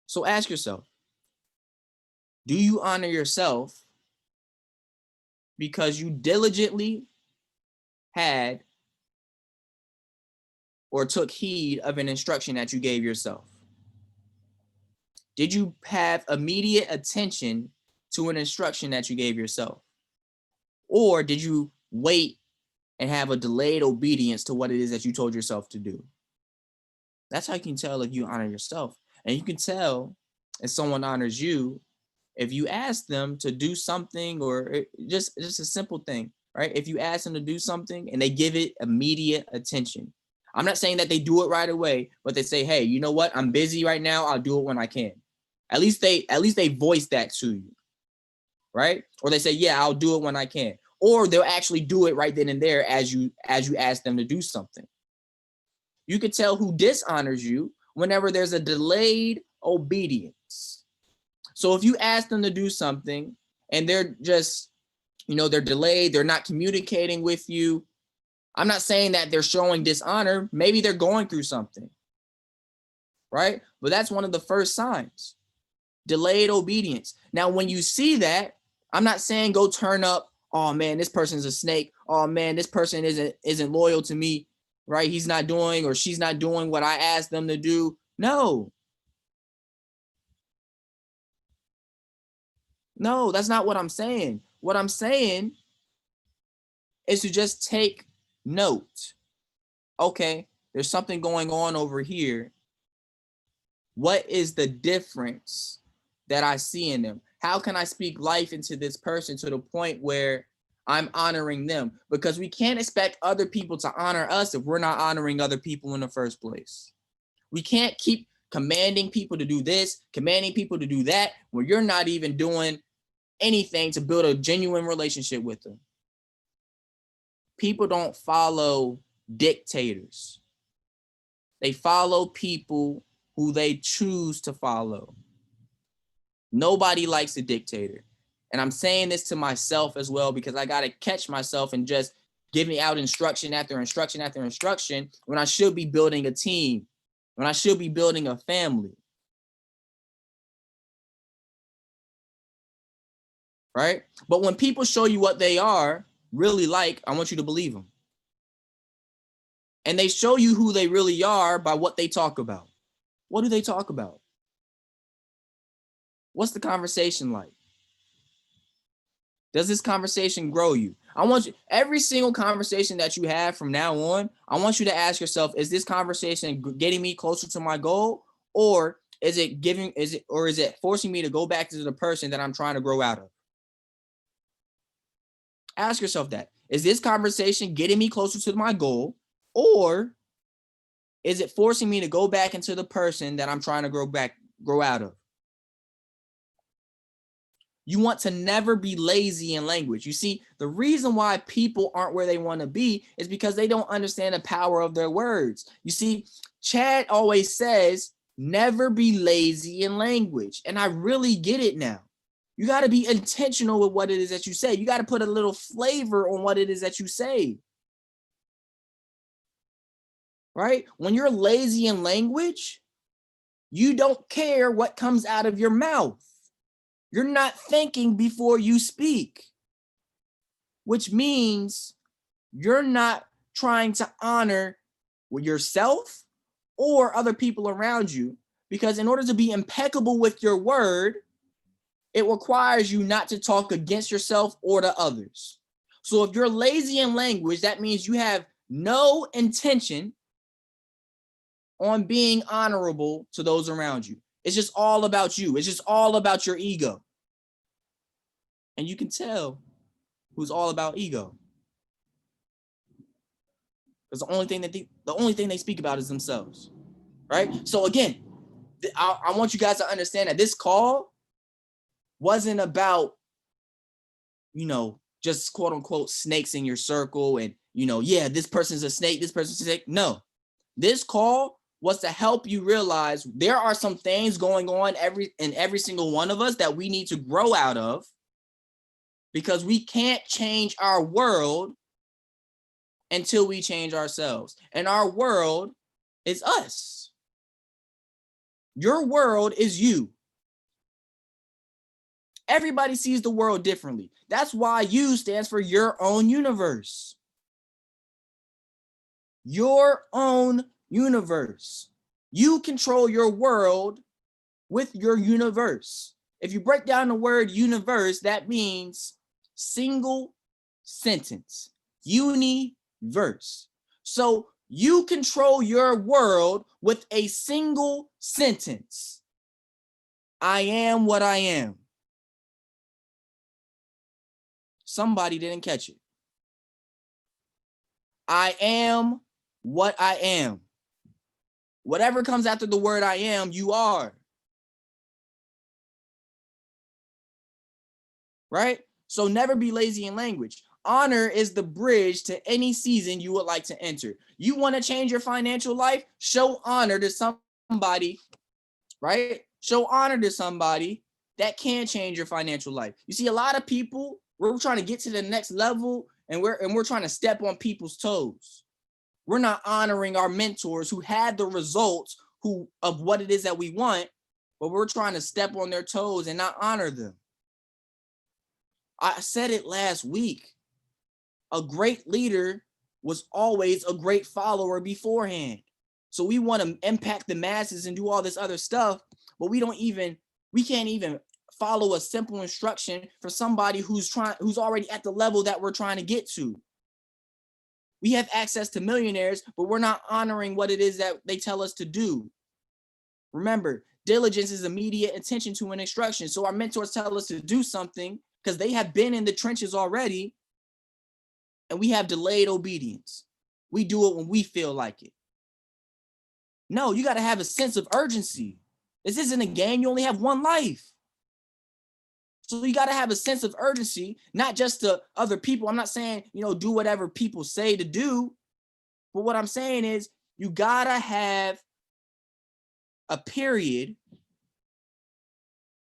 So ask yourself, do you honor yourself because you diligently had or took heed of an instruction that you gave yourself? Did you have immediate attention to an instruction that you gave yourself? Or did you wait and have a delayed obedience to what it is that you told yourself to do? That's how you can tell if you honor yourself. And you can tell if someone honors you if you ask them to do something, or just a simple thing, right? If you ask them to do something and they give it immediate attention. I'm not saying that they do it right away, but they say, hey, you know what? I'm busy right now. I'll do it when I can. At least they voice that to you, right? Or they say, yeah, I'll do it when I can. Or they'll actually do it right then and there as you ask them to do something. You could tell who dishonors you whenever there's a delayed obedience. So if you ask them to do something and they're just, they're delayed, they're not communicating with you, I'm not saying that they're showing dishonor. Maybe they're going through something, right? But that's one of the first signs. Delayed obedience. Now, when you see that, I'm not saying go turn up, oh man, this person's a snake. Oh man, this person isn't loyal to me, right? He's not doing or she's not doing what I asked them to do. No, that's not what I'm saying. What I'm saying is to just take note. Okay, there's something going on over here. What is the difference that I see in them? How can I speak life into this person to the point where I'm honoring them? Because we can't expect other people to honor us if we're not honoring other people in the first place. We can't keep commanding people to do this, commanding people to do that, when you're not even doing anything to build a genuine relationship with them. People don't follow dictators. They follow people who they choose to follow. Nobody likes a dictator. And I'm saying this to myself as well, because I got to catch myself and just giving out instruction after instruction after instruction when I should be building a team, when I should be building a family. Right? But when people show you what they are really like, I want you to believe them. And they show you who they really are by what they talk about. What do they talk about? What's the conversation like? Does this conversation grow you? I want you, every single conversation that you have from now on, I want you to ask yourself, is this conversation getting me closer to my goal? Or is it forcing me to go back to the person that I'm trying to grow out of? Ask yourself that. Is this conversation getting me closer to my goal? Or is it forcing me to go back into the person that I'm trying to grow out of? You want to never be lazy in language. You see, the reason why people aren't where they want to be is because they don't understand the power of their words. You see, Chad always says, never be lazy in language. And I really get it now. You got to be intentional with what it is that you say. You got to put a little flavor on what it is that you say. Right? When you're lazy in language, you don't care what comes out of your mouth. You're not thinking before you speak, which means you're not trying to honor yourself or other people around you, because in order to be impeccable with your word, it requires you not to talk against yourself or to others. So if you're lazy in language, that means you have no intention on being honorable to those around you. It's just all about you. It's just all about your ego. And you can tell who's all about ego, because the only thing they speak about is themselves, right? So again, I want you guys to understand that this call wasn't about, just quote unquote snakes in your circle and, yeah, this person's a snake, this person's a snake. No, this call was to help you realize there are some things going on in every single one of us that we need to grow out of, because we can't change our world until we change ourselves. And our world is us. Your world is you. Everybody sees the world differently. That's why you stands for your own universe. your own universe. You control your world with your universe. If you break down the word universe, that means single sentence, universe. So you control your world with a single sentence. I am what I am. Somebody didn't catch it. I am what I am. Whatever comes after the word I am, you are. Right? So never be lazy in language. Honor is the bridge to any season you would like to enter. You want to change your financial life? Show honor to somebody, right? Show honor to somebody that can change your financial life. You see, a lot of people, we're trying to get to the next level and we're trying to step on people's toes. We're not honoring our mentors who had the results of what it is that we want, but we're trying to step on their toes and not honor them. I said it last week. A great leader was always a great follower beforehand. So we want to impact the masses and do all this other stuff, but we can't even follow a simple instruction for somebody who's already at the level that we're trying to get to. We have access to millionaires, but we're not honoring what it is that they tell us to do. Remember, diligence is immediate attention to an instruction. So our mentors tell us to do something because they have been in the trenches already, and we have delayed obedience. We do it when we feel like it. No, you got to have a sense of urgency. This isn't a game. You only have one life. So you got to have a sense of urgency, not just to other people. I'm not saying, do whatever people say to do. But what I'm saying is you got to have a period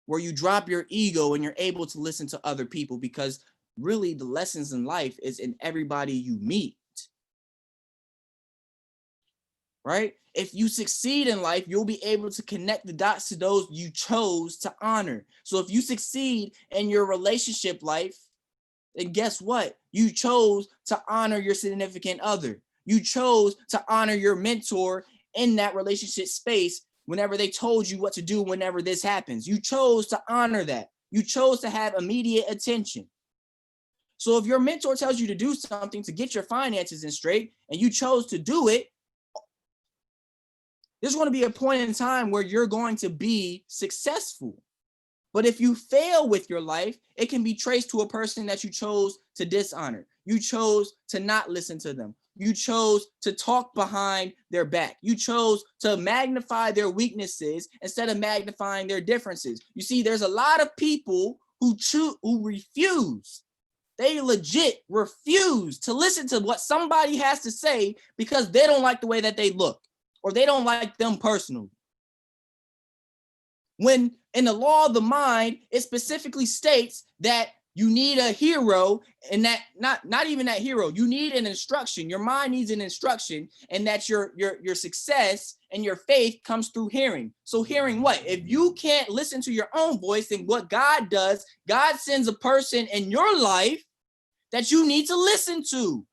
where you drop your ego and you're able to listen to other people, because really the lessons in life is in everybody you meet. Right? If you succeed in life, you'll be able to connect the dots to those you chose to honor. So if you succeed in your relationship life, then guess what? You chose to honor your significant other. You chose to honor your mentor in that relationship space whenever they told you what to do whenever this happens. You chose to honor that. You chose to have immediate attention. So if your mentor tells you to do something to get your finances in straight and you chose to do it, there's going to be a point in time where you're going to be successful. But if you fail with your life, it can be traced to a person that you chose to dishonor. You chose to not listen to them. You chose to talk behind their back. You chose to magnify their weaknesses instead of magnifying their differences. You see, there's a lot of people who refuse. They legit refuse to listen to what somebody has to say because they don't like the way that they look or they don't like them personally. When in the law of the mind, it specifically states that you need a hero, and that not even that hero, you need an instruction. Your mind needs an instruction, and that your success and your faith comes through hearing. So hearing what? If you can't listen to your own voice, then what God does, God sends a person in your life that you need to listen to.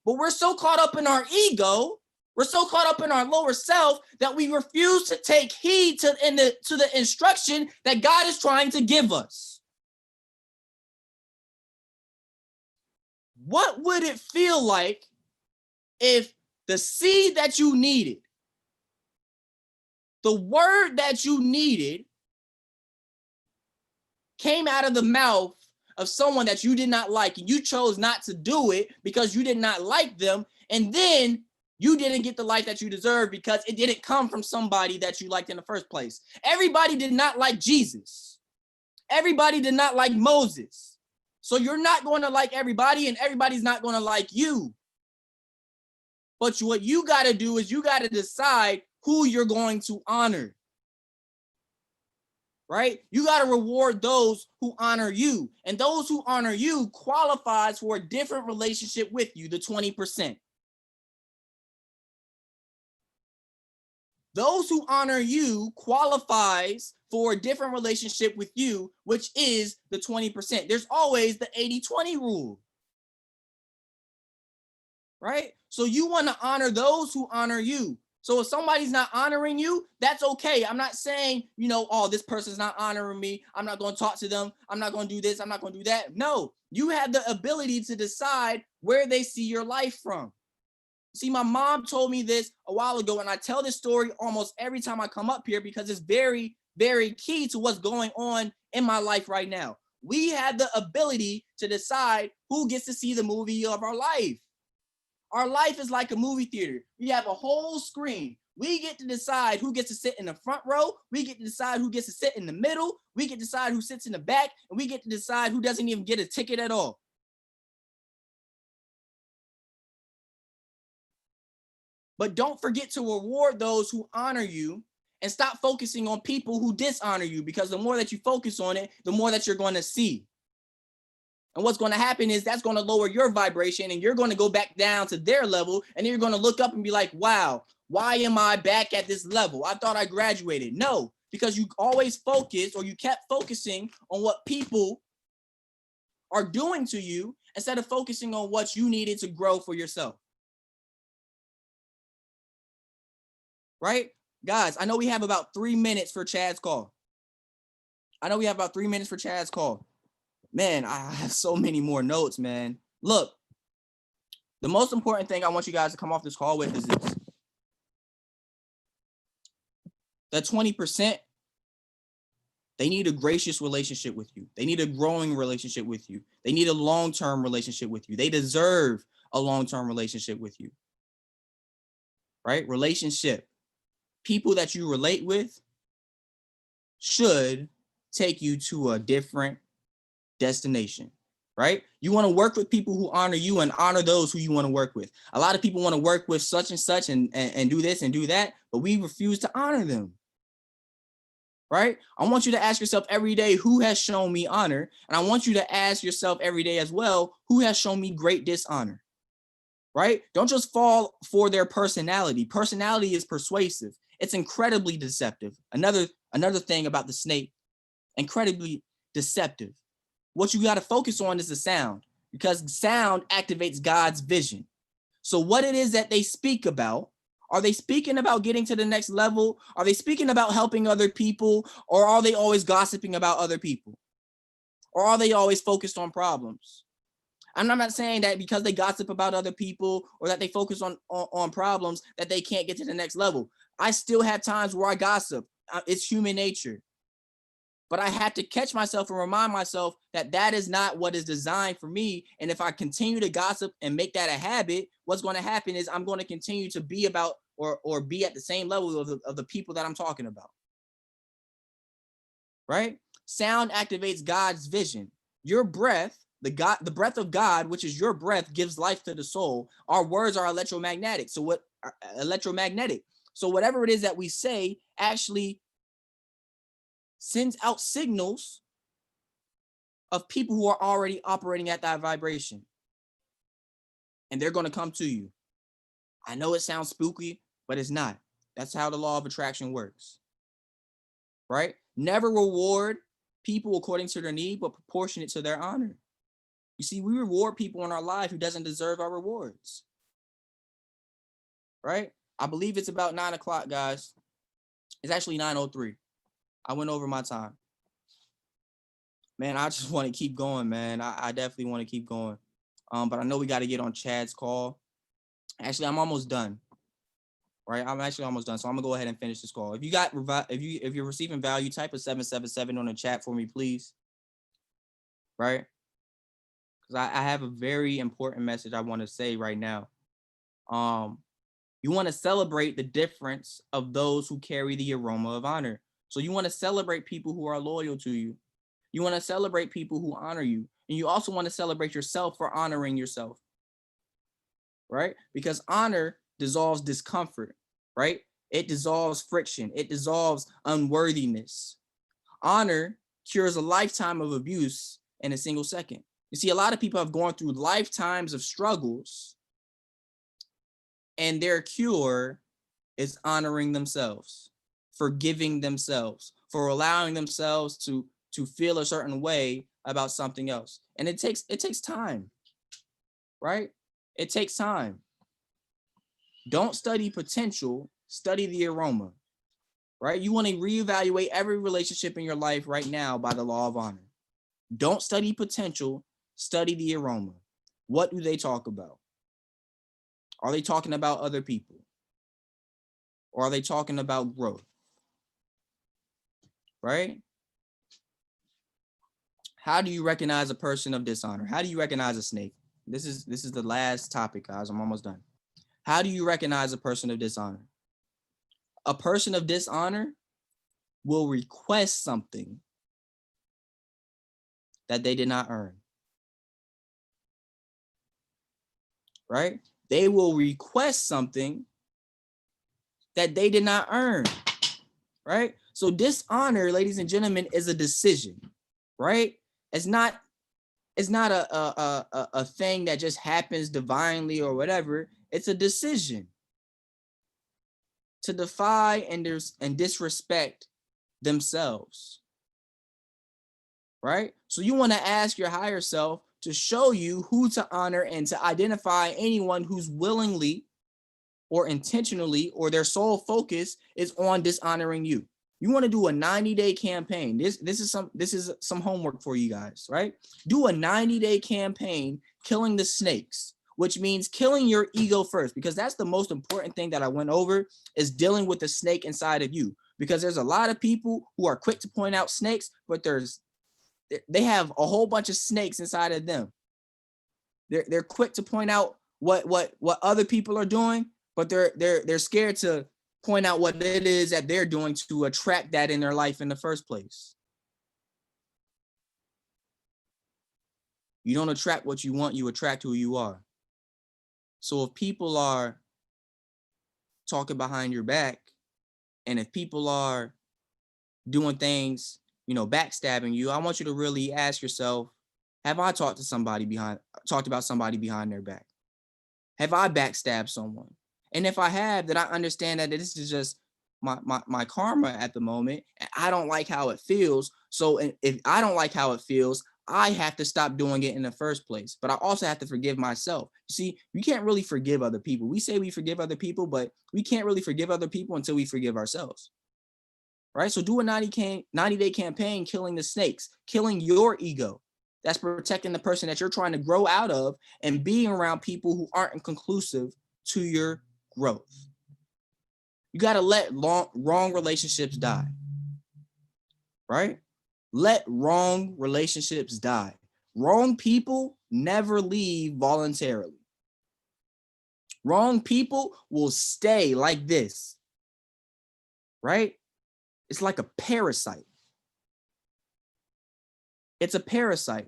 But we're so caught up in our ego, we're so caught up in our lower self that we refuse to take heed to the instruction that God is trying to give us. What would it feel like if the seed that you needed, the word that you needed, came out of the mouth of someone that you did not like and you chose not to do it because you did not like them, and then you didn't get the life that you deserve because it didn't come from somebody that you liked in the first place? Everybody did not like Jesus. Everybody did not like Moses. So you're not going to like everybody, and everybody's not going to like you. But what you got to do is you got to decide who you're going to honor. Right? You got to reward those who honor you. And those who honor you qualifies for a different relationship with you, the 20%. Those who honor you qualifies for a different relationship with you, which is the 20%. There's always the 80-20 rule. right? So you want to honor those who honor you. So if somebody's not honoring you, that's okay. I'm not saying, oh, this person's not honoring me. I'm not going to talk to them. I'm not going to do this. I'm not going to do that. No, you have the ability to decide where they see your life from. See, my mom told me this a while ago, and I tell this story almost every time I come up here because it's very, very key to what's going on in my life right now. We have the ability to decide who gets to see the movie of our life. Our life is like a movie theater. We have a whole screen. We get to decide who gets to sit in the front row. We get to decide who gets to sit in the middle. We get to decide who sits in the back, and we get to decide who doesn't even get a ticket at all. But don't forget to reward those who honor you and stop focusing on people who dishonor you, because the more that you focus on it, the more that you're going to see. And what's going to happen is that's going to lower your vibration, and you're going to go back down to their level, and then you're going to look up and be like, wow, why am I back at this level? I thought I graduated. No, because you always focused, or you kept focusing on what people are doing to you instead of focusing on what you needed to grow for yourself. Right? Guys, I know we have about 3 minutes for Chad's call. Man, I have so many more notes, man. Look, the most important thing I want you guys to come off this call with is this. That 20%, they need a gracious relationship with you. They need a growing relationship with you. They need a long-term relationship with you. They deserve a long-term relationship with you. Right? Relationship. People that you relate with should take you to a different destination, right? You want to work with people who honor you and honor those who you want to work with. A lot of people want to work with such and such and do this and do that, but we refuse to honor them, right? I want you to ask yourself every day, who has shown me honor? And I want you to ask yourself every day as well, who has shown me great dishonor, right? Don't just fall for their personality. Personality is persuasive. It's incredibly deceptive. Another thing about the snake, incredibly deceptive. What you got to focus on is the sound, because sound activates God's vision. So what it is that they speak about, are they speaking about getting to the next level? Are they speaking about helping other people? Or are they always gossiping about other people? Or are they always focused on problems? I'm not saying that because they gossip about other people or that they focus on problems that they can't get to the next level. I still have times where I gossip. It's human nature. But I have to catch myself and remind myself that that is not what is designed for me. And if I continue to gossip and make that a habit, what's going to happen is I'm going to continue to be about or be at the same level of the people that I'm talking about. Right? Sound activates God's vision. Your breath, the breath of God, which is your breath, gives life to the soul. Our words are electromagnetic. So whatever it is that we say actually sends out signals of people who are already operating at that vibration. And they're going to come to you. I know it sounds spooky, but it's not. That's how the law of attraction works. Right? Never reward people according to their need, but proportionate to their honor. You see, we reward people in our life who doesn't deserve our rewards. Right? I believe it's about 9 o'clock, guys. It's actually 9:03. I went over my time. Man, I just want to keep going, man. I definitely want to keep going. But I know we got to get on Chad's call. Actually, I'm almost done. Right? I'm actually almost done. So I'm gonna go ahead and finish this call. If you're receiving value, type a 777 on the chat for me, please. Right? Because I have a very important message I want to say right now. You want to celebrate the difference of those who carry the aroma of honor. So you want to celebrate people who are loyal to you. You want to celebrate people who honor you. And you also want to celebrate yourself for honoring yourself. Right? Because honor dissolves discomfort, right? It dissolves friction. It dissolves unworthiness. Honor cures a lifetime of abuse in a single second. You see, a lot of people have gone through lifetimes of struggles, and their cure is honoring themselves, forgiving themselves, for allowing themselves to feel a certain way about something else. And it takes time, right? It takes time. Don't study potential, study the aroma, right? You want to reevaluate every relationship in your life right now by the law of honor. Don't study potential, study the aroma. What do they talk about? Are they talking about other people? Or are they talking about growth? Right? How do you recognize a person of dishonor? How do you recognize a snake? This is the last topic, guys. I'm almost done. How do you recognize a person of dishonor? A person of dishonor will request something that they did not earn. Right? They will request something that they did not earn. Right? So dishonor, ladies and gentlemen, is a decision. Right? It's not a thing that just happens divinely or whatever. It's a decision to defy and disrespect themselves. Right? So you want to ask your higher self to show you who to honor and to identify anyone who's willingly or intentionally or their sole focus is on dishonoring you. You want to do a 90-day campaign. This is some homework for you guys, right? Do a 90-day campaign killing the snakes, which means killing your ego first, because that's the most important thing that I went over, is dealing with the snake inside of you. Because there's a lot of people who are quick to point out snakes, but they have a whole bunch of snakes inside of them. They're quick to point out what other people are doing, but they're scared to point out what it is that they're doing to attract that in their life in the first place. You don't attract what you want, you attract who you are. So if people are talking behind your back, and if people are doing things, backstabbing you, I want you to really ask yourself, have I talked about somebody behind their back? Have I backstabbed someone? And if I have, then I understand that this is just my karma at the moment. And I don't like how it feels. So if I don't like how it feels, I have to stop doing it in the first place. But I also have to forgive myself. You see, we can't really forgive other people. We say we forgive other people, but we can't really forgive other people until we forgive ourselves. Right? So do a 90-day campaign killing the snakes, killing your ego. That's protecting the person that you're trying to grow out of and being around people who aren't inclusive to your growth. You got to let wrong relationships die. Right? Let wrong relationships die. Wrong people never leave voluntarily. Wrong people will stay like this. Right? It's like a parasite. It's a parasite,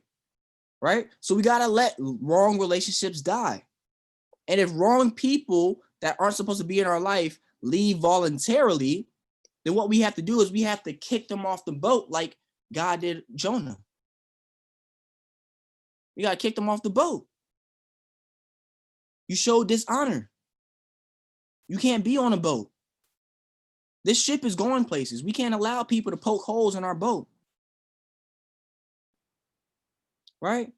right? So we got to let wrong relationships die. And if wrong people that aren't supposed to be in our life leave voluntarily, then what we have to do is we have to kick them off the boat like God did Jonah. We got to kick them off the boat. You show dishonor. You can't be on a boat. This ship is going places. We can't allow people to poke holes in our boat. Right?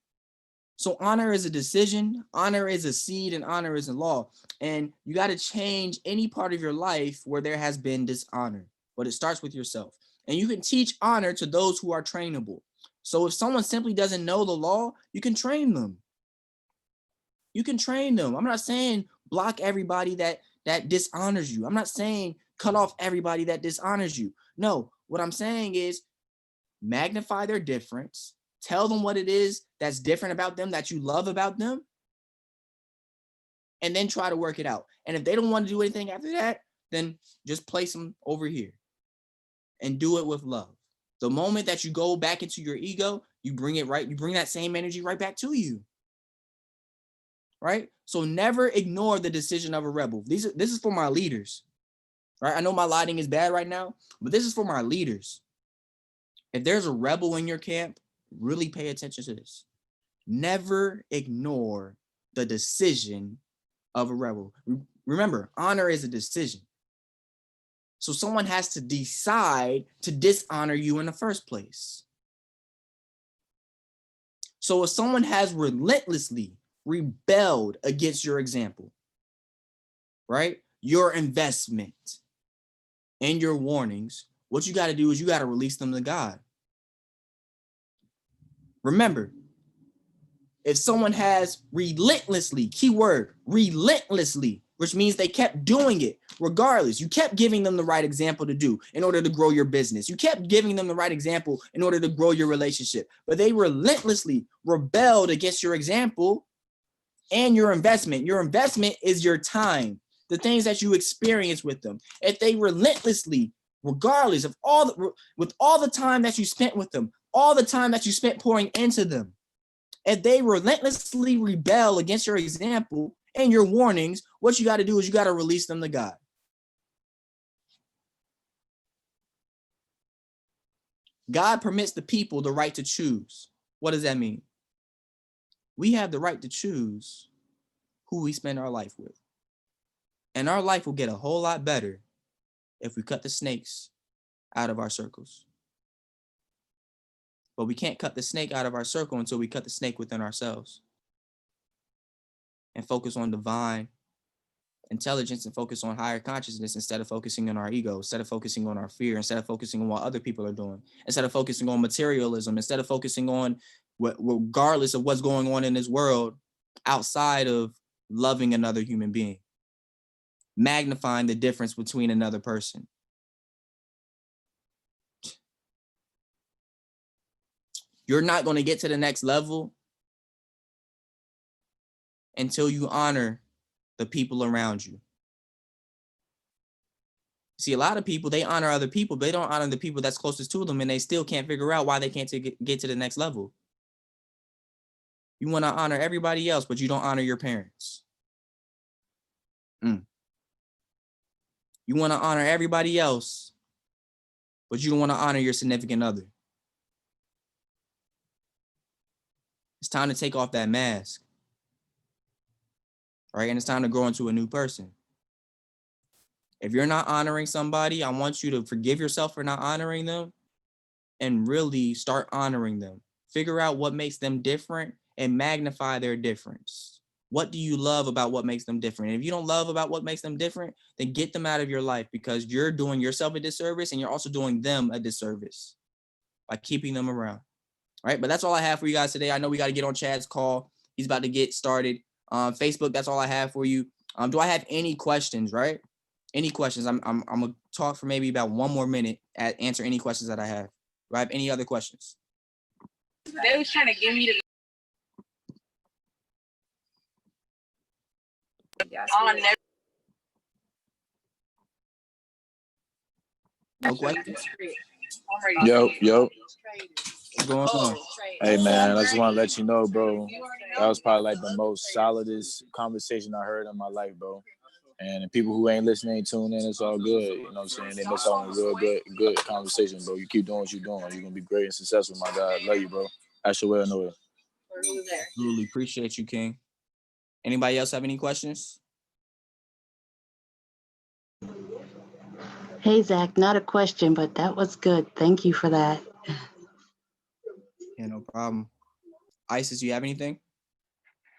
So honor is a decision, honor is a seed, and honor is a law. And you got to change any part of your life where there has been dishonor. But it starts with yourself. And you can teach honor to those who are trainable. So if someone simply doesn't know the law, you can train them. You can train them. I'm not saying block everybody that dishonors you. I'm not saying cut off everybody that dishonors you. No, what I'm saying is magnify their difference. Tell them what it is that's different about them, that you love about them, and then try to work it out. And if they don't want to do anything after that, then just place them over here and do it with love. The moment that you go back into your ego, you bring that same energy right back to you. Right? So never ignore the decision of a rebel. This is for my leaders. Right? I know my lighting is bad right now, but this is for my leaders. If there's a rebel in your camp, really pay attention to this. Never ignore the decision of a rebel. Remember, honor is a decision. So someone has to decide to dishonor you in the first place. So if someone has relentlessly rebelled against your example, right? Your investment and your warnings, what you got to do is you got to release them to God. Remember, if someone has relentlessly, keyword, relentlessly, which means they kept doing it regardless, you kept giving them the right example to do in order to grow your business. You kept giving them the right example in order to grow your relationship, but they relentlessly rebelled against your example and your investment. Your investment is your time, the things that you experience with them. If they relentlessly, regardless of with all the time that you spent with them, all the time that you spent pouring into them, if they relentlessly rebel against your example and your warnings, what you got to do is you got to release them to God. God permits the people the right to choose. What does that mean? We have the right to choose who we spend our life with. And our life will get a whole lot better if we cut the snakes out of our circles. But we can't cut the snake out of our circle until we cut the snake within ourselves and focus on divine intelligence and focus on higher consciousness instead of focusing on our ego, instead of focusing on our fear, instead of focusing on what other people are doing, instead of focusing on materialism, instead of focusing on what, regardless of what's going on in this world outside of loving another human being, magnifying the difference between another person. You're not going to get to the next level until you honor the people around you. See, a lot of people, they honor other people, but they don't honor the people that's closest to them, and they still can't figure out why they can't get to the next level. You want to honor everybody else, but you don't honor your parents. You want to honor everybody else, but you don't want to honor your significant other. It's time to take off that mask, right? And it's time to grow into a new person. If you're not honoring somebody, I want you to forgive yourself for not honoring them and really start honoring them. Figure out what makes them different and magnify their difference. What do you love about what makes them different? And if you don't love about what makes them different, then get them out of your life, because you're doing yourself a disservice and you're also doing them a disservice by keeping them around. All right, but that's all I have for you guys today. I know we got to get on Chad's call. He's about to get started. Facebook, that's all I have for you. Do I have any questions, right? Any questions? I'm gonna talk for maybe about 1 more minute and answer any questions that I have. Do I have any other questions? They was trying to give me the No questions? Yo. What's going on? Hey, man, I just want to let you know, bro, that was probably like the most solidest conversation I heard in my life, bro. And the people who ain't listening, ain't tuning in, it's all good. You know what I'm saying? They miss out on a real good conversation, bro. You keep doing what you're doing. You're going to be great and successful, my guy. I love you, bro. That's your way or no way. Absolutely. Appreciate you, King. Anybody else have any questions? Hey, Zach, not a question, but that was good. Thank you for that. Yeah, no problem. Isis, you have anything?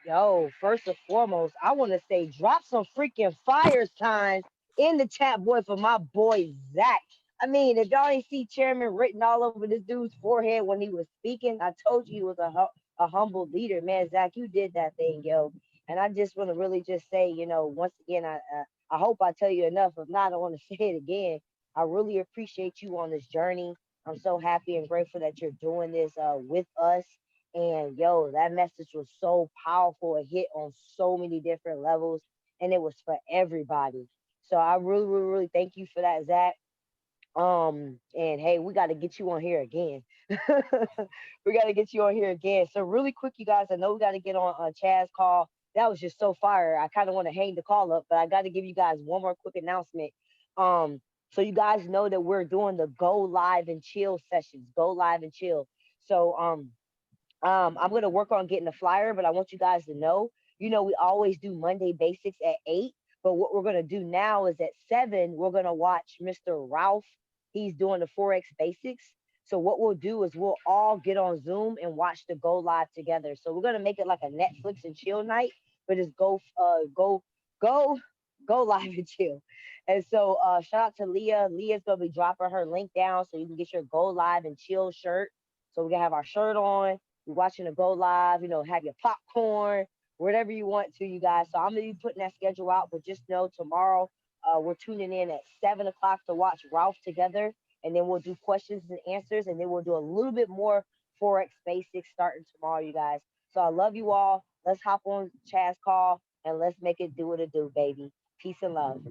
Yo, first and foremost, I want to say drop some freaking fire signs in the chat, boy, for my boy Zach. I mean, if y'all ain't see chairman written all over this dude's forehead when he was speaking, I told you he was a humble leader, man. Zach, you did that thing, yo. And I just want to really just say, once again, I hope I tell you enough. If not, I want to say it again. I really appreciate you on this journey. I'm so happy and grateful that you're doing this with us. And yo, that message was so powerful. It hit on so many different levels, and it was for everybody. So I really, really, really thank you for that, Zach. And hey, we got to get you on here again. We got to get you on here again. So really quick, you guys, I know we got to get on Chad's call. That was just so fire. I kind of want to hang the call up, but I got to give you guys one more quick announcement. So you guys know that we're doing the Go Live and Chill sessions. Go Live and Chill. So I'm gonna work on getting the flyer, but I want you guys to know, we always do Monday Basics at 8. But what we're gonna do now is at 7, we're gonna watch Mr. Ralph. He's doing the Forex Basics. So what we'll do is we'll all get on Zoom and watch the Go Live together. So we're gonna make it like a Netflix and chill night, but it's go go live and chill. And so shout out to Leah. Leah's gonna be dropping her link down so you can get your go live and chill shirt. So we can have our shirt on. You're watching a go live, have your popcorn, whatever you want to, you guys. So I'm gonna be putting that schedule out, but just know tomorrow we're tuning in at 7 o'clock to watch Ralph together, and then we'll do questions and answers, and then we'll do a little bit more Forex basics starting tomorrow, you guys. So I love you all. Let's hop on Chaz call and let's make it do what it do, baby. Peace and love.